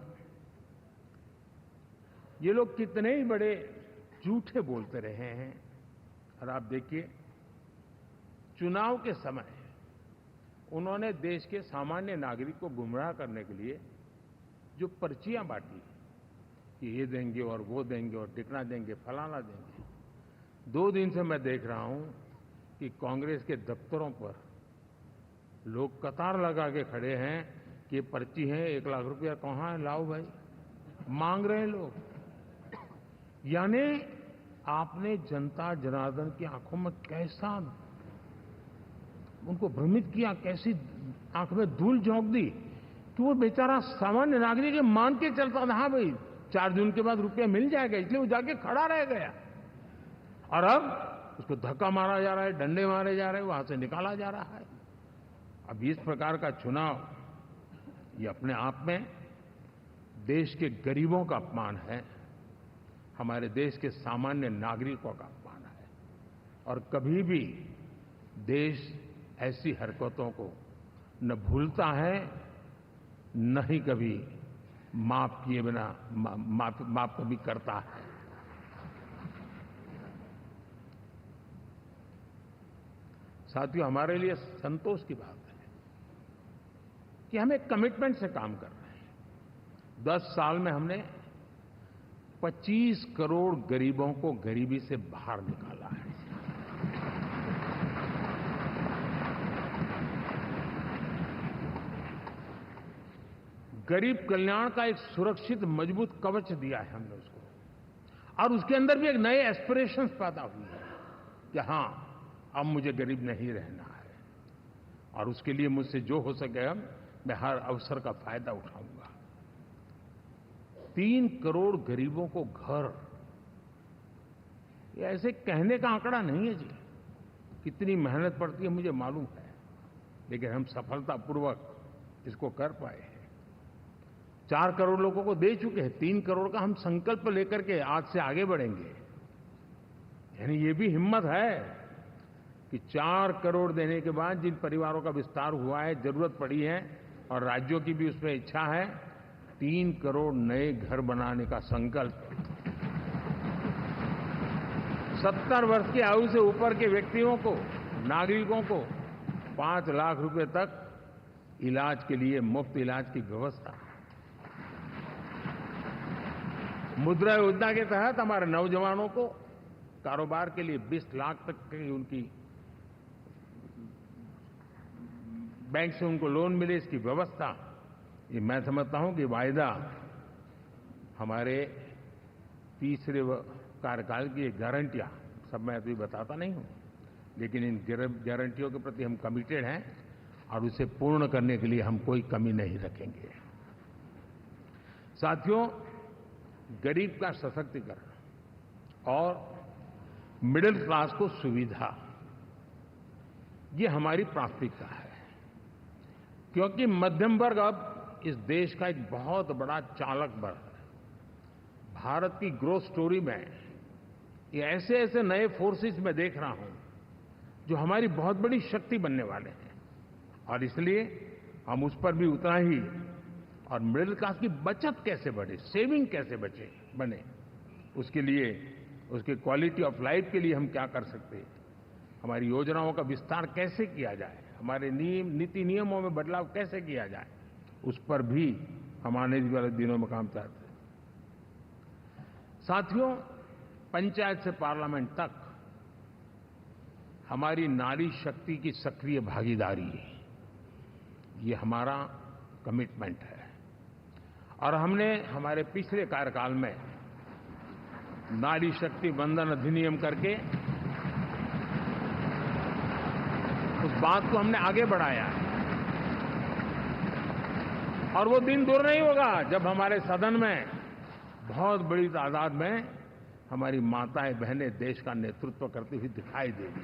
ये लोग कितने ही बड़े झूठे बोलते रहे हैं। और आप देखिए, चुनाव के समय उन्होंने देश के सामान्य नागरिक को गुमराह करने के लिए जो पर्चियां बांटी कि ये देंगे और वो देंगे और टिकना देंगे, फलाना देंगे, 2 दिन से मैं देख रहा हूं कि कांग्रेस के दफ्तरों पर लोग कतार लगा के खड़े हैं कि ये पर्ची है, 1 लाख रुपया कहां है, लाओ भाई, मांग रहे हैं लोग। यानी आपने जनता जनार्दन की आंखों में कैसा उनको भ्रमित किया, कैसी आंख में धूल झोंक दी कि वो बेचारा सामान्य नागरिक मान के चलता था, हाँ भाई 4 जून के बाद रुपया मिल जाएगा, इसलिए वो जाके खड़ा रह गया। और अब उसको धक्का मारा जा रहा है, डंडे मारे जा रहे हैं, वहां से निकाला जा रहा है। अब इस प्रकार का चुनाव, ये अपने आप में देश के गरीबों का अपमान है, हमारे देश के सामान्य नागरिकों का अपमान है। और कभी भी देश ऐसी हरकतों को न भूलता है, न ही कभी माफ किए बिना माफ कभी करता है। साथियों, हमारे लिए संतोष की बात है कि हम एक कमिटमेंट से काम कर रहे हैं। 10 साल में हमने 25 करोड़ गरीबों को गरीबी से बाहर निकाला है। गरीब कल्याण का एक सुरक्षित मजबूत कवच दिया है हमने उसको, और उसके अंदर भी एक नए एस्पिरेशंस पैदा हुए हैं कि हां, अब मुझे गरीब नहीं रहना है, और उसके लिए मुझसे जो हो सके मैं हर अवसर का फायदा उठाऊंगा। 3 करोड़ गरीबों को घर, ये ऐसे कहने का आंकड़ा नहीं है जी, कितनी मेहनत पड़ती है मुझे मालूम है, लेकिन हम सफलतापूर्वक इसको कर पाए हैं। 4 करोड़ लोगों को दे चुके हैं, 3 करोड़ का हम संकल्प लेकर के आज से आगे बढ़ेंगे। यानी ये भी हिम्मत है कि 4 करोड़ देने के बाद जिन परिवारों का विस्तार हुआ है, जरूरत पड़ी है, और राज्यों की भी उसमें इच्छा है, 3 करोड़ नए घर बनाने का संकल्प। 70 वर्ष की आयु से ऊपर के व्यक्तियों को, नागरिकों को 5 लाख रुपए तक इलाज के लिए मुफ्त इलाज की व्यवस्था। मुद्रा योजना के तहत हमारे नौजवानों को कारोबार के लिए 20 लाख तक की उनकी बैंक से उनको लोन मिले, इसकी व्यवस्था। ये मैं समझता हूं कि वायदा हमारे तीसरे कार्यकाल की गारंटियां, सब मैं अभी बताता नहीं हूं, लेकिन इन गारंटियों के प्रति हम कमिटेड हैं और उसे पूर्ण करने के लिए हम कोई कमी नहीं रखेंगे। साथियों, गरीब का सशक्तिकरण और मिडिल क्लास को सुविधा, ये हमारी प्राथमिकता है। क्योंकि मध्यम वर्ग अब इस देश का एक बहुत बड़ा चालक बल है। भारत की ग्रोथ स्टोरी में ये ऐसे ऐसे नए फोर्सेस मैं देख रहा हूं जो हमारी बहुत बड़ी शक्ति बनने वाले हैं, और इसलिए हम उस पर भी उतना ही, और मिडिल क्लास की बचत कैसे बढ़े, सेविंग कैसे बने, उसके लिए, उसके क्वालिटी ऑफ लाइफ के लिए हम क्या कर सकते हैं, हमारी योजनाओं का विस्तार कैसे किया जाए, हमारे नीति नियमों में बदलाव कैसे किया जाए, उस पर भी हम आने वाले दिनों में काम चाहते हैं। साथियों, पंचायत से पार्लियामेंट तक हमारी नारी शक्ति की सक्रिय भागीदारी, ये हमारा कमिटमेंट है। और हमने हमारे पिछले कार्यकाल में नारी शक्ति वंदन अधिनियम करके उस बात को हमने आगे बढ़ाया है। और वो दिन दूर नहीं होगा जब हमारे सदन में बहुत बड़ी तादाद में हमारी माताएं बहनें देश का नेतृत्व करती हुई दिखाई देगी।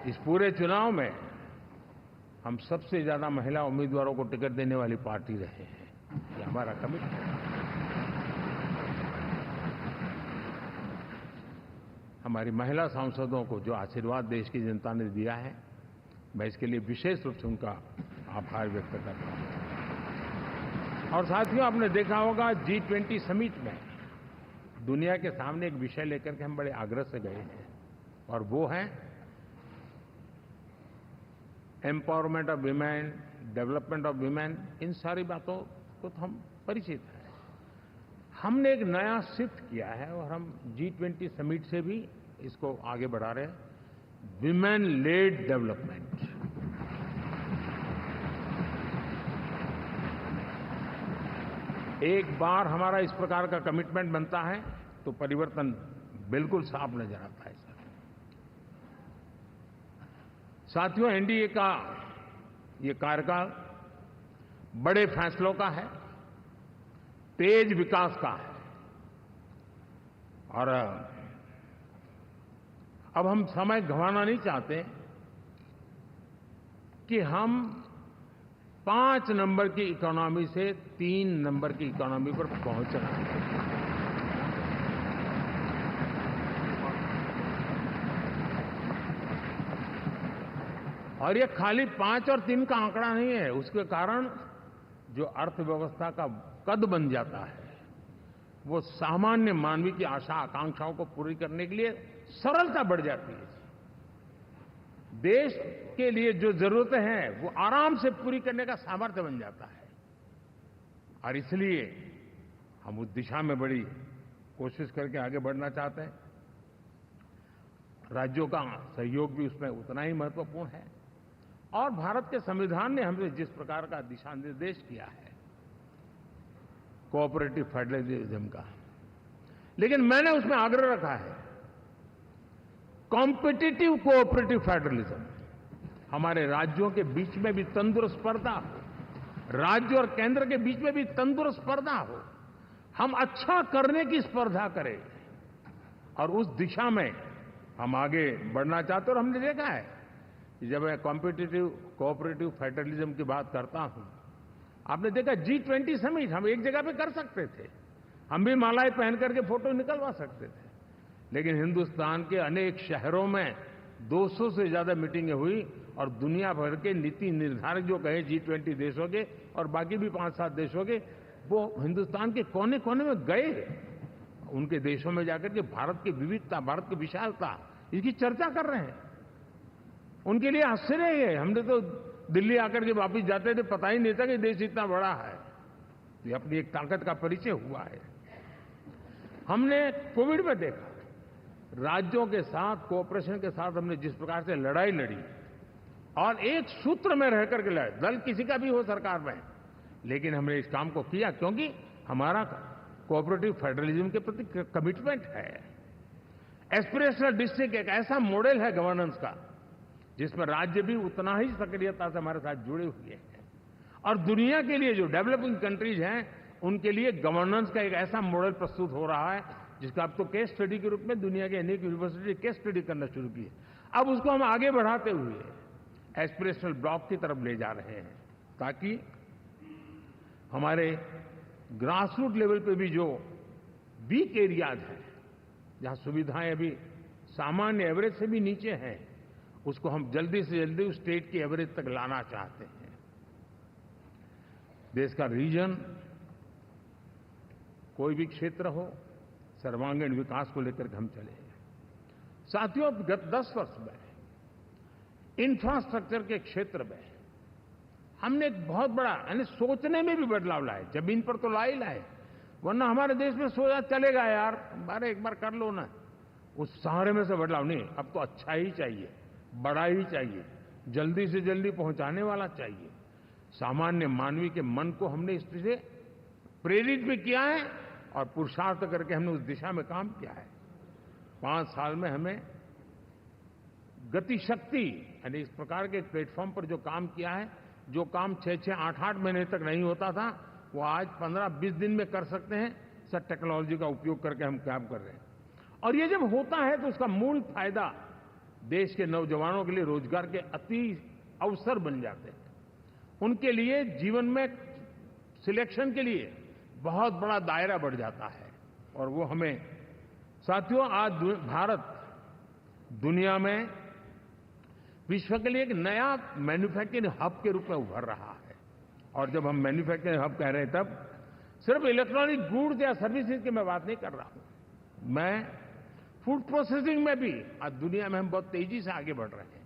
इस पूरे चुनाव में हम सबसे ज्यादा महिला उम्मीदवारों को टिकट देने वाली पार्टी रहे हैं, ये हमारा कमिटमेंट है। हमारी महिला सांसदों को जो आशीर्वाद देश की जनता ने दिया है, मैं इसके लिए विशेष रूप से उनका आभार व्यक्त करता हूं। और साथियों, आपने देखा होगा G20 समिट में दुनिया के सामने एक विषय लेकर के हम बड़े आग्रह से गए हैं, और वो है empowerment of women, development of women. इन सारी बातों को तो हम परिचित हैं। हमने एक नया शिफ्ट किया है और हम G20 समिट से भी इसको आगे बढ़ा रहे हैं, विमेन लेड डेवलपमेंट। एक बार हमारा इस प्रकार का कमिटमेंट बनता है तो परिवर्तन बिल्कुल साफ नजर आता है। साथियों, एनडीए का ये कार्यकाल बड़े फैसलों का है, तेज विकास का है, और अब हम समय गंवाना नहीं चाहते कि हम 5 नंबर की इकोनॉमी से 3 नंबर की इकोनॉमी पर पहुंचना। और ये खाली 5 और 3 का आंकड़ा नहीं है, उसके कारण जो अर्थव्यवस्था का कद बन जाता है, वो सामान्य मानवी की आशा आकांक्षाओं को पूरी करने के लिए सरलता बढ़ जाती है। देश के लिए जो जरूरतें हैं वो आराम से पूरी करने का सामर्थ्य बन जाता है, और इसलिए हम उस दिशा में बड़ी कोशिश करके आगे बढ़ना चाहते हैं। राज्यों का सहयोग भी उसमें उतना ही महत्वपूर्ण है, और भारत के संविधान ने हमें जिस प्रकार का दिशा निर्देश किया है कोऑपरेटिव फेडरलिज्म का, लेकिन मैंने उसमें आग्रह रखा है कॉम्पिटिटिव कोऑपरेटिव फेडरलिज्म। हमारे राज्यों के बीच में भी तंदुरुस्त स्पर्धा हो, राज्य और केंद्र के बीच में भी तंदुरुस्त स्पर्धा हो, हम अच्छा करने की स्पर्धा करें, और उस दिशा में हम आगे बढ़ना चाहते हैं। और हमने देखा है कि जब मैं कॉम्पिटिटिव कोऑपरेटिव फेडरलिज्म की बात करता हूं, आपने देखा G20 समिट हम एक जगह पे कर सकते थे, हम भी मालाएं पहन करके फोटो निकलवा सकते थे, लेकिन हिंदुस्तान के अनेक शहरों में 200 से ज्यादा मीटिंगें हुई, और दुनिया भर के नीति निर्धारक जो कहे G20 देशों के और बाकी भी 5-7 देशों के, वो हिंदुस्तान के कोने कोने में गए, उनके देशों में जाकर के भारत की विविधता, भारत की विशालता, इसकी चर्चा कर रहे हैं। उनके लिए आश्चर्य है, हमने तो दिल्ली आकर के वापिस जाते थे, पता ही नहीं था कि देश इतना बड़ा है। ये अपनी एक ताकत का परिचय हुआ है। हमने कोविड में देखा, राज्यों के साथ कोऑपरेशन के साथ हमने जिस प्रकार से लड़ाई लड़ी, और एक सूत्र में रह करके लड़े, दल किसी का भी हो सरकार में, लेकिन हमने इस काम को किया क्योंकि हमारा कोऑपरेटिव फेडरलिज्म के प्रति कमिटमेंट है। एस्पिरेशनल डिस्ट्रिक्ट एक ऐसा मॉडल है गवर्नेंस का जिसमें राज्य भी उतना ही सक्रियता से हमारे साथ जुड़े हुए हैं, और दुनिया के लिए जो डेवलपिंग कंट्रीज हैं उनके लिए गवर्नेंस का एक ऐसा मॉडल प्रस्तुत हो रहा है जिसका अब तो केस स्टडी के रूप में दुनिया के अनेक यूनिवर्सिटी केस स्टडी करना शुरू की है। अब उसको हम आगे बढ़ाते हुए एस्पिरेशनल ब्लॉक की तरफ ले जा रहे हैं ताकि हमारे ग्रास रूट लेवल पे भी जो वीक एरियाज हैं, जहां सुविधाएं अभी सामान्य एवरेज से भी नीचे हैं, उसको हम जल्दी से जल्दी उस स्टेट की एवरेज तक लाना चाहते हैं। देश का रीजन कोई भी क्षेत्र हो, सर्वांगीण विकास को लेकर के हम चले। साथियों, गत 10 वर्ष में इंफ्रास्ट्रक्चर के क्षेत्र में हमने एक बहुत बड़ा यानी सोचने में भी बदलाव लाए। जमीन पर तो ला ही लाए, वरना हमारे देश में सोचा चलेगा यार, बारे एक बार कर लो ना, उस सारे में से बदलाव नहीं। अब तो अच्छा ही चाहिए, बड़ा ही चाहिए, जल्दी से जल्दी पहुंचाने वाला चाहिए। सामान्य मानवीय के मन को हमने इस से प्रेरित भी किया है और पुरुषार्थ करके हमने उस दिशा में काम किया है। 5 साल में हमें गति शक्ति यानी इस प्रकार के प्लेटफॉर्म पर जो काम किया है, जो काम 6-6, 8-8 महीने तक नहीं होता था, वो आज 15-20 दिन में कर सकते हैं। सर, टेक्नोलॉजी का उपयोग करके हम काम कर रहे हैं। और ये जब होता है तो उसका मूल फायदा देश के नौजवानों के लिए रोजगार के अति अवसर बन जाते हैं। उनके लिए जीवन में सिलेक्शन के लिए बहुत बड़ा दायरा बढ़ जाता है। और वो हमें साथियों, आज भारत दुनिया में विश्व के लिए एक नया मैन्युफैक्चरिंग हब के रूप में उभर रहा है। और जब हम मैन्युफैक्चरिंग हब कह रहे हैं तब सिर्फ इलेक्ट्रॉनिक गुड्स या सर्विसेज की मैं बात नहीं कर रहा हूं। मैं फूड प्रोसेसिंग में भी आज दुनिया में हम बहुत तेजी से आगे बढ़ रहे हैं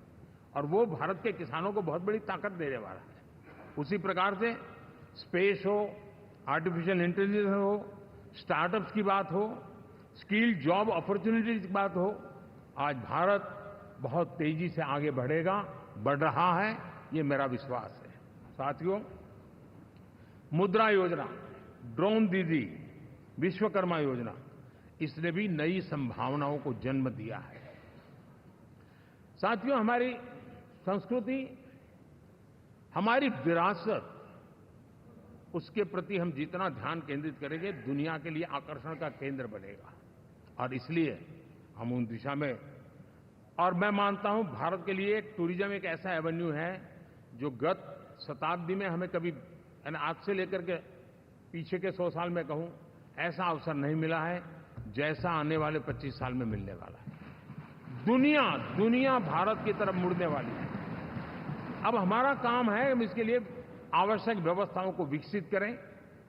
और वो भारत के किसानों को बहुत बड़ी ताकत देने वाला है। उसी प्रकार से स्पेस हो, आर्टिफिशियल इंटेलिजेंस हो, स्टार्टअप्स की बात हो, स्किल जॉब अपॉर्चुनिटीज की बात हो, आज भारत बहुत तेजी से आगे बढ़ेगा, बढ़ रहा है, ये मेरा विश्वास है। साथियों, मुद्रा योजना, ड्रोन दीदी, विश्वकर्मा योजना, इसने भी नई संभावनाओं को जन्म दिया है। साथियों, हमारी संस्कृति, हमारी विरासत, उसके प्रति हम जितना ध्यान केंद्रित करेंगे, दुनिया के लिए आकर्षण का केंद्र बनेगा। और इसलिए हम उन दिशा में, और मैं मानता हूं भारत के लिए टूरिज्म एक ऐसा एवेन्यू है जो गत शताब्दी में हमें कभी, आज से लेकर के पीछे के 100 साल में कहूं, ऐसा अवसर नहीं मिला है जैसा आने वाले 25 साल में मिलने वाला है। दुनिया भारत की तरफ मुड़ने वाली है। अब हमारा काम है हम इसके लिए आवश्यक व्यवस्थाओं को विकसित करें,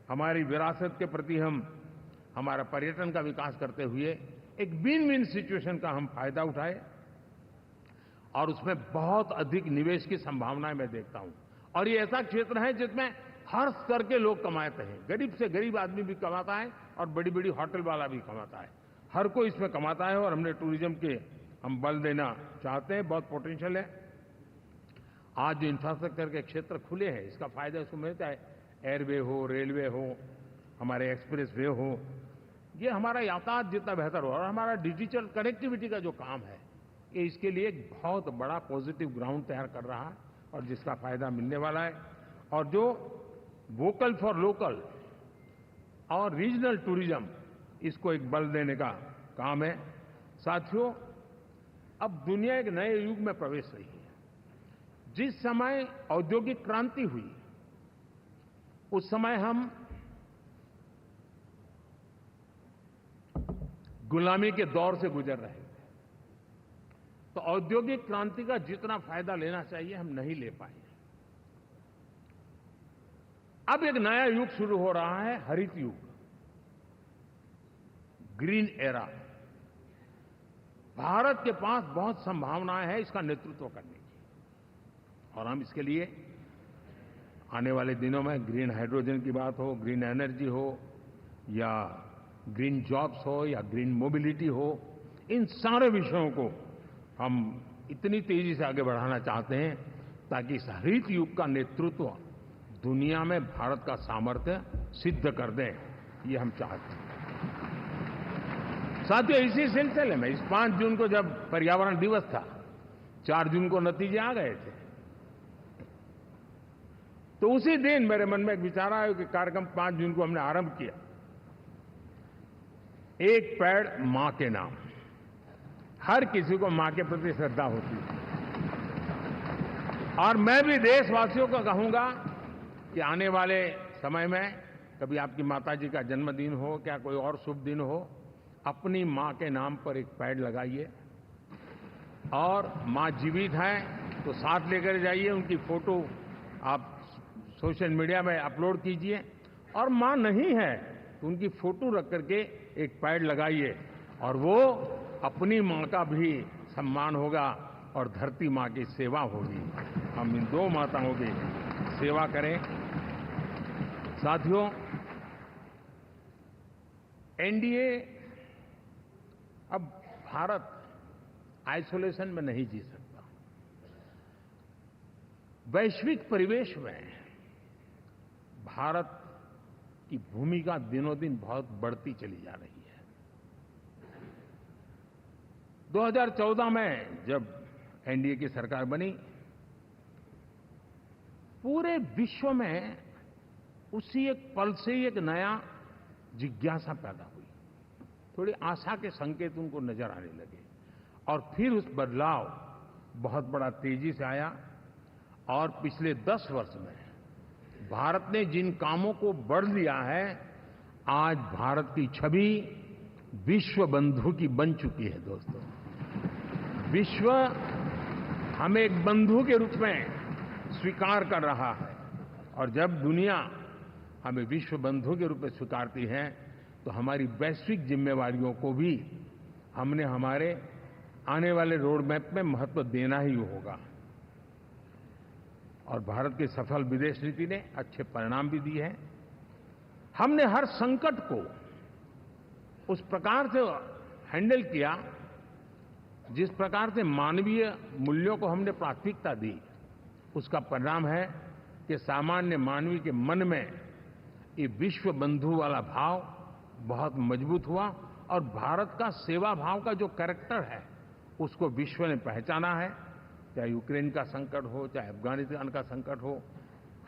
हमारी विरासत के प्रति हम हमारा पर्यटन का विकास करते हुए एक विन विन सिचुएशन का हम फायदा उठाएं और उसमें बहुत अधिक निवेश की संभावनाएं मैं देखता हूं। और ये ऐसा क्षेत्र है जिसमें हर स्तर के लोग कमाते हैं, गरीब से गरीब आदमी भी कमाता है और बड़ी बड़ी होटल वाला भी कमाता है, हर कोई इसमें कमाता है। और हमने टूरिज्म के हम बल देना चाहते हैं, बहुत पोटेंशियल है। आज जो इंफ्रास्ट्रक्चर के क्षेत्र खुले हैं, इसका फायदा उसको मिलता है। एयरवे हो, रेलवे हो, हमारे एक्सप्रेस वे हो, ये हमारा यातायात जितना बेहतर हो और हमारा डिजिटल कनेक्टिविटी का जो काम है, ये इसके लिए एक बहुत बड़ा पॉजिटिव ग्राउंड तैयार कर रहा है और जिसका फायदा मिलने वाला है। और जो वोकल फॉर लोकल और रीजनल टूरिज्म, इसको एक बल देने का काम है। साथियों, अब दुनिया एक नए युग में प्रवेश रही है। जिस समय औद्योगिक क्रांति हुई, उस समय हम गुलामी के दौर से गुजर रहे थे, तो औद्योगिक क्रांति का जितना फायदा लेना चाहिए हम नहीं ले पाए। अब एक नया युग शुरू हो रहा है, हरित युग, ग्रीन एरा। भारत के पास बहुत संभावनाएं हैं इसका नेतृत्व करने की, और हम इसके लिए आने वाले दिनों में ग्रीन हाइड्रोजन की बात हो, ग्रीन एनर्जी हो, या ग्रीन जॉब्स हो, या ग्रीन मोबिलिटी हो, इन सारे विषयों को हम इतनी तेजी से आगे बढ़ाना चाहते हैं ताकि इस हरित युग का नेतृत्व दुनिया में भारत का सामर्थ्य सिद्ध कर दें, ये हम चाहते हैं। साथियों, इसी सिलसिले में इस 5 जून को जब पर्यावरण दिवस था, 4 जून को नतीजे आ गए थे, तो उसी दिन मेरे मन में एक विचार आया कि कार्यक्रम 5 जून को हमने आरंभ किया, एक पेड़ मां के नाम। हर किसी को मां के प्रति श्रद्धा होती है, और मैं भी देशवासियों को कहूंगा कि आने वाले समय में कभी आपकी माताजी का जन्मदिन हो, क्या कोई और शुभ दिन हो, अपनी मां के नाम पर एक पेड़ लगाइए। और मां जीवित हैं तो साथ लेकर जाइए, उनकी फोटो आप सोशल मीडिया में अपलोड कीजिए, और मां नहीं है तो उनकी फोटो रख करके एक पेड़ लगाइए, और वो अपनी मां का भी सम्मान होगा और धरती मां की सेवा होगी। हम इन 2 माताओं की सेवा करें। साथियों, एनडीए, अब भारत आइसोलेशन में नहीं जी सकता। वैश्विक परिवेश में भारत की भूमिका दिनों दिन बहुत बढ़ती चली जा रही है। 2014 में जब एनडीए की सरकार बनी, पूरे विश्व में उसी एक पल से ही एक नया जिज्ञासा पैदा हुई, थोड़ी आशा के संकेत उनको नजर आने लगे, और फिर उस बदलाव बहुत बड़ा तेजी से आया। और पिछले 10 वर्ष में भारत ने जिन कामों को बढ़ लिया है, आज भारत की छवि विश्व बंधु की बन चुकी है। दोस्तों, विश्व हमें एक बंधु के रूप में स्वीकार कर रहा है, और जब दुनिया हमें विश्व बंधु के रूप में स्वीकारती है तो हमारी वैश्विक जिम्मेवारियों को भी हमने हमारे आने वाले रोड मैप में महत्व देना ही होगा। और भारत की सफल विदेश नीति ने अच्छे परिणाम भी दिए हैं। हमने हर संकट को उस प्रकार से हैंडल किया जिस प्रकार से मानवीय मूल्यों को हमने प्राथमिकता दी। उसका परिणाम है कि सामान्य मानवी के मन में ये विश्व बंधु वाला भाव बहुत मजबूत हुआ, और भारत का सेवा भाव का जो कैरेक्टर है उसको विश्व ने पहचाना है। चाहे यूक्रेन का संकट हो, चाहे अफगानिस्तान का संकट हो,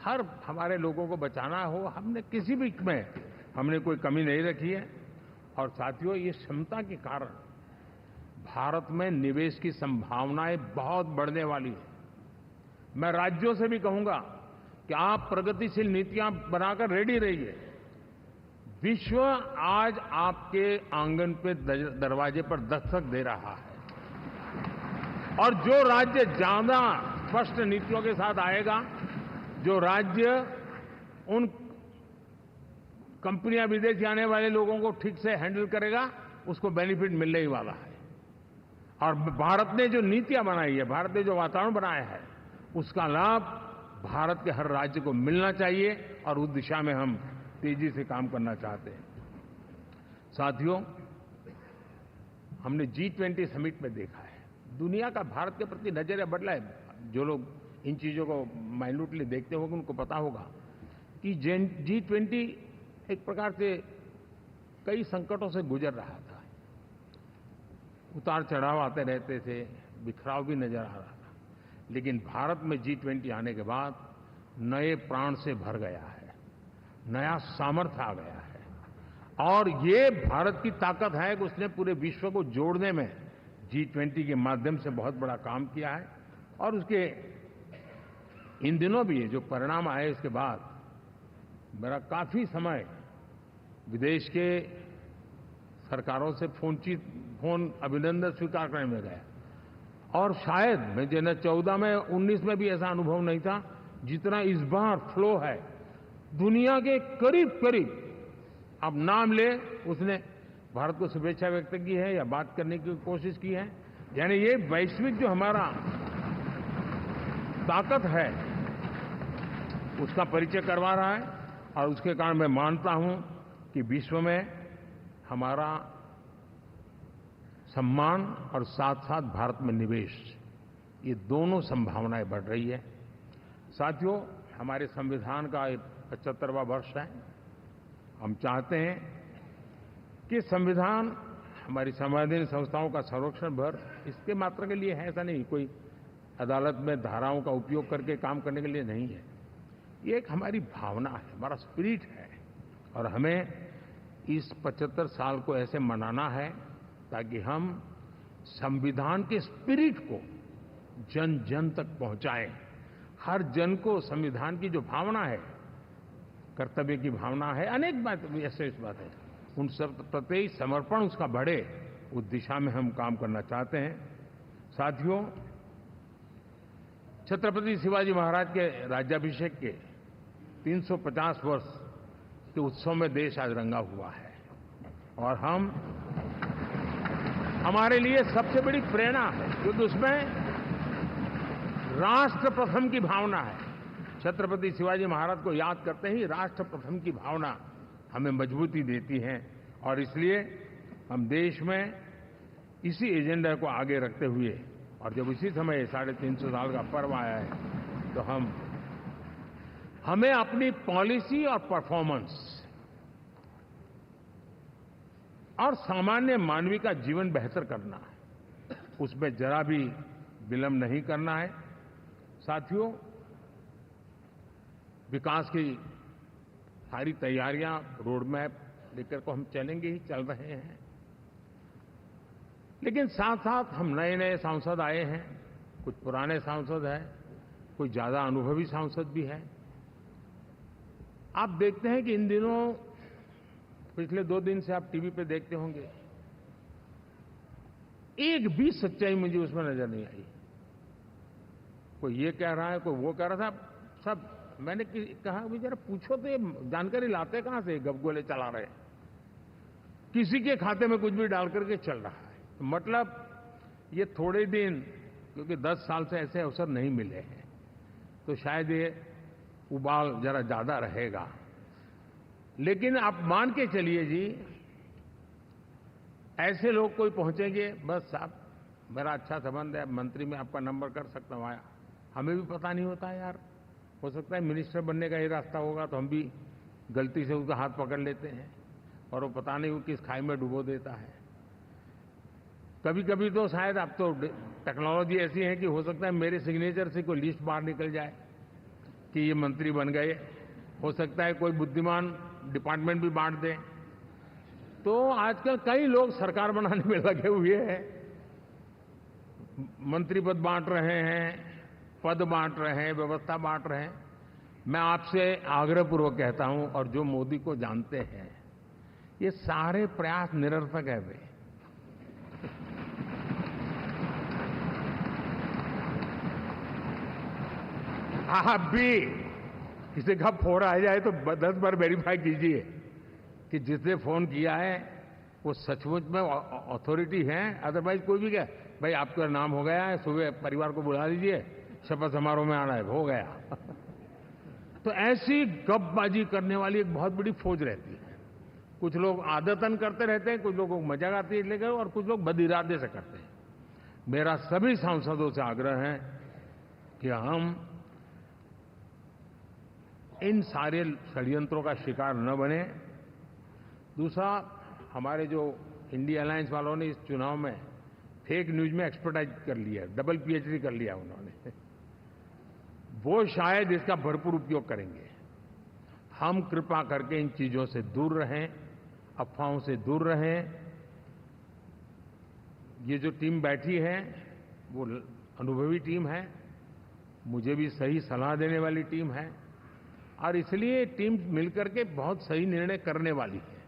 हर हमारे लोगों को बचाना हो, हमने किसी भी में हमने कोई कमी नहीं रखी है। और साथियों, ये क्षमता के कारण भारत में निवेश की संभावनाएं बहुत बढ़ने वाली है। मैं राज्यों से भी कहूंगा कि आप प्रगतिशील नीतियां बनाकर रेडी रहिए। विश्व आज आपके आंगन पे दरवाजे पर दस्तक दे रहा है, और जो राज्य ज्यादा स्पष्ट नीतियों के साथ आएगा, जो राज्य उन कंपनियां विदेशी आने वाले लोगों को ठीक से हैंडल करेगा, उसको बेनिफिट मिलने ही वाला है। और भारत ने जो नीतियां बनाई है, भारत ने जो वातावरण बनाया है, उसका लाभ भारत के हर राज्य को मिलना चाहिए, और उस दिशा में हम तेजी से काम करना चाहते हैं। साथियों, हमने G20 समिट में देखा है, दुनिया का भारत के प्रति नजरिया बदला है। जो लोग इन चीजों को माइन्यूटली देखते होंगे उनको पता होगा कि G20 एक प्रकार से कई संकटों से गुजर रहा था। उतार चढ़ाव आते रहते थे, बिखराव भी नजर आ रहा था, लेकिन भारत में G20 आने के बाद नए प्राण से भर गया है, नया सामर्थ्य आ गया है। और ये भारत की ताकत है कि उसने पूरे विश्व को जोड़ने में G20 के माध्यम से बहुत बड़ा काम किया है। और उसके इन दिनों भी जो परिणाम आए, इसके बाद मेरा काफी समय विदेश के सरकारों से फोन अभिनंदन स्वीकार करने में गया, और शायद मैं 2014 में 19 में भी ऐसा अनुभव नहीं था जितना इस बार फ्लो है। दुनिया के करीब करीब, अब नाम ले, उसने भारत को शुभेच्छा व्यक्त की है या बात करने की कोशिश की है। यानी ये वैश्विक जो हमारा ताकत है उसका परिचय करवा रहा है, और उसके कारण मैं मानता हूं कि विश्व में हमारा सम्मान और साथ साथ भारत में निवेश, ये दोनों संभावनाएं बढ़ रही है। साथियों, हमारे संविधान का 75वां वर्ष है। हम चाहते हैं कि संविधान हमारी संवैधानिक संस्थाओं का संरक्षण भर इसके मात्र के लिए है, ऐसा नहीं, कोई अदालत में धाराओं का उपयोग करके काम करने के लिए नहीं है। ये एक हमारी भावना है, हमारा स्पिरिट है और हमें इस 75 साल को ऐसे मनाना है ताकि हम संविधान के स्पिरिट को जन जन तक पहुंचाएं। हर जन को संविधान की जो भावना है, कर्तव्य की भावना है, अनेक बात ऐसे इस बात है, उन सब प्रति समर्पण उसका बढ़े, उस दिशा में हम काम करना चाहते हैं। साथियों, छत्रपति शिवाजी महाराज के राज्याभिषेक के 350 वर्ष के उत्सव में देश आज रंगा हुआ है और हमारे लिए सबसे बड़ी प्रेरणा है क्योंकि उसमें राष्ट्र प्रथम की भावना है। छत्रपति शिवाजी महाराज को याद करते ही राष्ट्र प्रथम की भावना हमें मजबूती देती है और इसलिए हम देश में इसी एजेंडा को आगे रखते हुए और जब इसी समय 350 साल का पर्व आया है तो हमें अपनी पॉलिसी और परफॉर्मेंस और सामान्य मानवीय का जीवन बेहतर करना है, उसमें जरा भी विलंब नहीं करना है। साथियों, विकास की सारी तैयारियां, रोड मैप लेकर को हम चलेंगे ही, चल रहे हैं, लेकिन साथ साथ हम नए नए सांसद आए हैं, कुछ पुराने सांसद हैं, कुछ ज्यादा अनुभवी सांसद भी हैं। आप देखते हैं कि इन दिनों पिछले 2 दिन से आप टीवी पे देखते होंगे, एक भी सच्चाई मुझे उसमें नजर नहीं आई। कोई ये कह रहा है, कोई वो कह रहा था, सब मैंने कहा भी जरा पूछो तो ये जानकारी लाते कहां से, गपगोले चला रहे, किसी के खाते में कुछ भी डाल करके चल रहा है। मतलब ये थोड़े दिन, क्योंकि 10 साल से ऐसे अवसर नहीं मिले हैं तो शायद ये उबाल जरा ज्यादा रहेगा, लेकिन आप मान के चलिए जी, ऐसे लोग कोई पहुंचेंगे, बस साहब मेरा अच्छा संबंध है, मंत्री में आपका नंबर कर सकता हूं, आया, हमें भी पता नहीं होता यार, हो सकता है मिनिस्टर बनने का ही रास्ता होगा तो हम भी गलती से उसका हाथ पकड़ लेते हैं और वो पता नहीं वो किस खाई में डुबो देता है। कभी कभी तो शायद अब तो टेक्नोलॉजी ऐसी है कि हो सकता है मेरे सिग्नेचर से कोई लिस्ट बाहर निकल जाए कि ये मंत्री बन गए, हो सकता है कोई बुद्धिमान डिपार्टमेंट भी बांट दे। तो आजकल कई लोग सरकार बनाने में लगे हुए हैं, मंत्री पद बांट रहे हैं, पद बांट रहे हैं, व्यवस्था बांट रहे हैं। मैं आपसे आग्रहपूर्वक कहता हूं, और जो मोदी को जानते हैं, ये सारे प्रयास निरर्थक है वे। आप भी किसी का फोन आ जाए तो 10 बार वेरीफाई कीजिए कि जिसने फोन किया है वो सचमुच में अथॉरिटी है। अदरवाइज कोई भी क्या, भाई आपका नाम हो गया है, सुबह परिवार को बुला लीजिए, शपथ समारोह में आना है, हो गया। तो ऐसी गपबाजी करने वाली एक बहुत बड़ी फौज रहती है। कुछ लोग आदतन करते रहते हैं, कुछ लोगों को मजाक आती है लेकर, और कुछ लोग बदइरादे से करते हैं। मेरा सभी सांसदों से आग्रह है कि हम इन सारे षड्यंत्रों का शिकार न बने। दूसरा, हमारे जो इंडिया अलायंस वालों ने इस चुनाव में फेक न्यूज में एक्सपर्टाइज कर लिया, डबल पीएचडी कर लिया उन्होंने, वो शायद इसका भरपूर उपयोग करेंगे। हम कृपा करके इन चीजों से दूर रहें, अफवाहों से दूर रहें। ये जो टीम बैठी है वो अनुभवी टीम है, मुझे भी सही सलाह देने वाली टीम है, और इसलिए टीम मिलकर के बहुत सही निर्णय करने वाली है।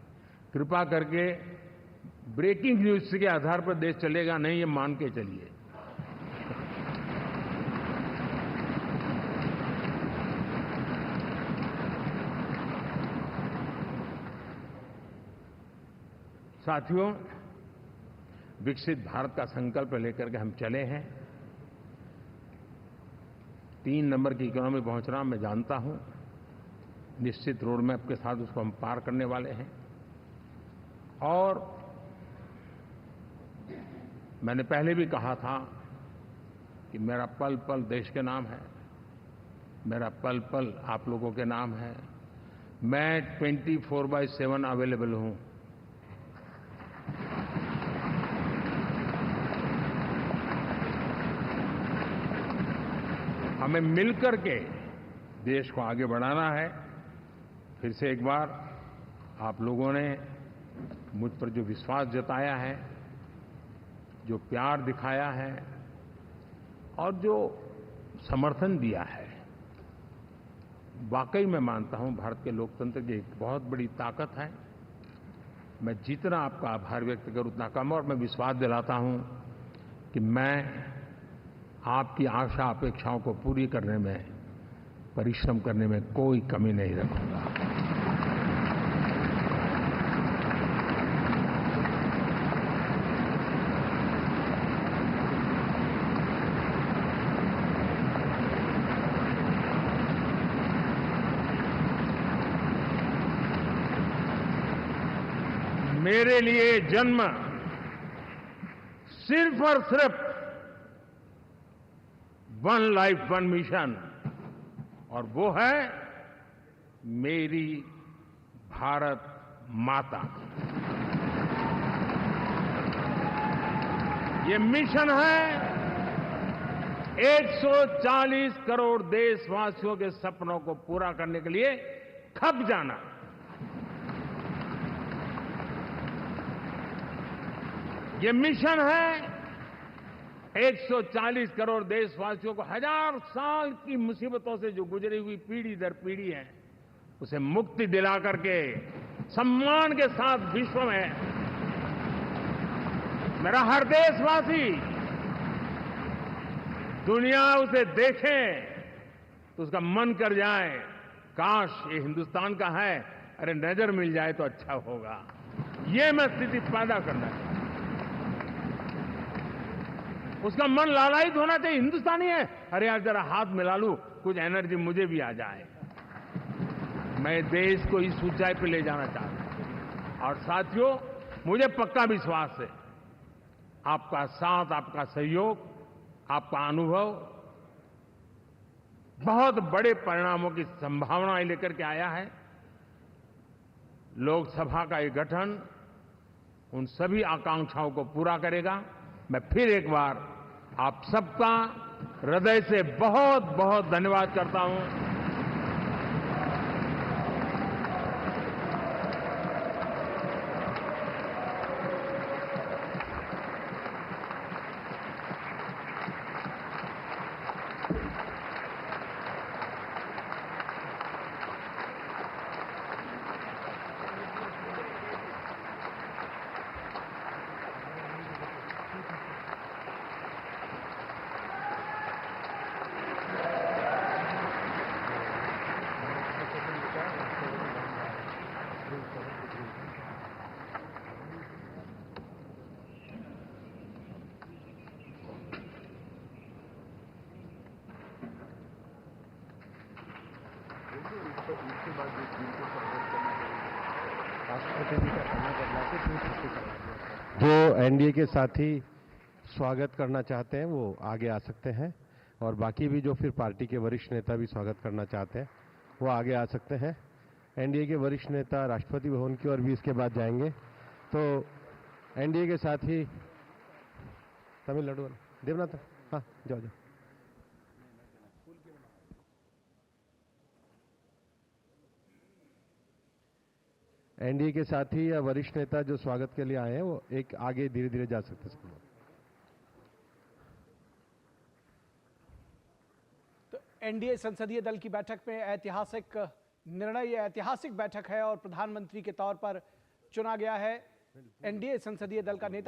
कृपा करके ब्रेकिंग न्यूज के आधार पर देश चलेगा नहीं, ये मान के चलिए। साथियों, विकसित भारत का संकल्प लेकर के हम चले हैं। 3 नंबर की इकोनॉमी पहुंचना मैं जानता हूं, निश्चित रोड मैप के साथ उसको हम पार करने वाले हैं। और मैंने पहले भी कहा था कि मेरा पल पल देश के नाम है, मेरा पल पल आप लोगों के नाम है। मैं 24/7 अवेलेबल हूं। हमें मिलकर के देश को आगे बढ़ाना है। फिर से एक बार आप लोगों ने मुझ पर जो विश्वास जताया है, जो प्यार दिखाया है और जो समर्थन दिया है, वाकई मैं मानता हूं भारत के लोकतंत्र की एक बहुत बड़ी ताकत है। मैं जितना आपका आभार व्यक्त करूं उतना कम, और मैं विश्वास दिलाता हूं कि मैं आपकी आशा अपेक्षाओं को पूरी करने में, परिश्रम करने में कोई कमी नहीं रखूंगा। मेरे लिए जन्म सिर्फ और सिर्फ वन लाइफ वन मिशन, और वो है मेरी भारत माता। ये मिशन है 140 करोड़ देशवासियों के सपनों को पूरा करने के लिए खप जाना। ये मिशन है 140 करोड़ देशवासियों को हजार साल की मुसीबतों से जो गुजरी हुई पीढ़ी दर पीढ़ी है, उसे मुक्ति दिला करके सम्मान के साथ विश्व में मेरा हर देशवासी दुनिया उसे देखे तो उसका मन कर जाए, काश ये हिंदुस्तान का है, अरे नजर मिल जाए तो अच्छा होगा। ये मैं स्थिति पैदा करना चाहता हूं। उसका मन लालायित होना चाहिए, हिंदुस्तानी है, अरे यार जरा हाथ मिला लूं, कुछ एनर्जी मुझे भी आ जाए। मैं देश को इस ऊंचाई पे ले जाना चाहता हूं। और साथियों, मुझे पक्का विश्वास है आपका साथ, आपका सहयोग, आपका अनुभव बहुत बड़े परिणामों की संभावनाएं लेकर के आया है। लोकसभा का ये गठन उन सभी आकांक्षाओं को पूरा करेगा। मैं फिर एक बार आप सबका हृदय से बहुत बहुत धन्यवाद करता हूं। जो एनडीए के साथी स्वागत करना चाहते हैं वो आगे आ सकते हैं, और बाकी भी जो फिर पार्टी के वरिष्ठ नेता भी स्वागत करना चाहते हैं वो आगे आ सकते हैं। एनडीए के वरिष्ठ नेता राष्ट्रपति भवन की ओर भी इसके बाद जाएंगे। तो एनडीए के साथी तमिलनाडु देवनाथ, हाँ जाओ जाओ। एनडीए के साथी या वरिष्ठ नेता जो स्वागत के लिए आए हैं वो एक आगे धीरे धीरे जा सकते हैं। तो एनडीए संसदीय दल की बैठक में ऐतिहासिक निर्णय, ये ऐतिहासिक बैठक है और प्रधानमंत्री के तौर पर चुना गया है एनडीए संसदीय दल का नेता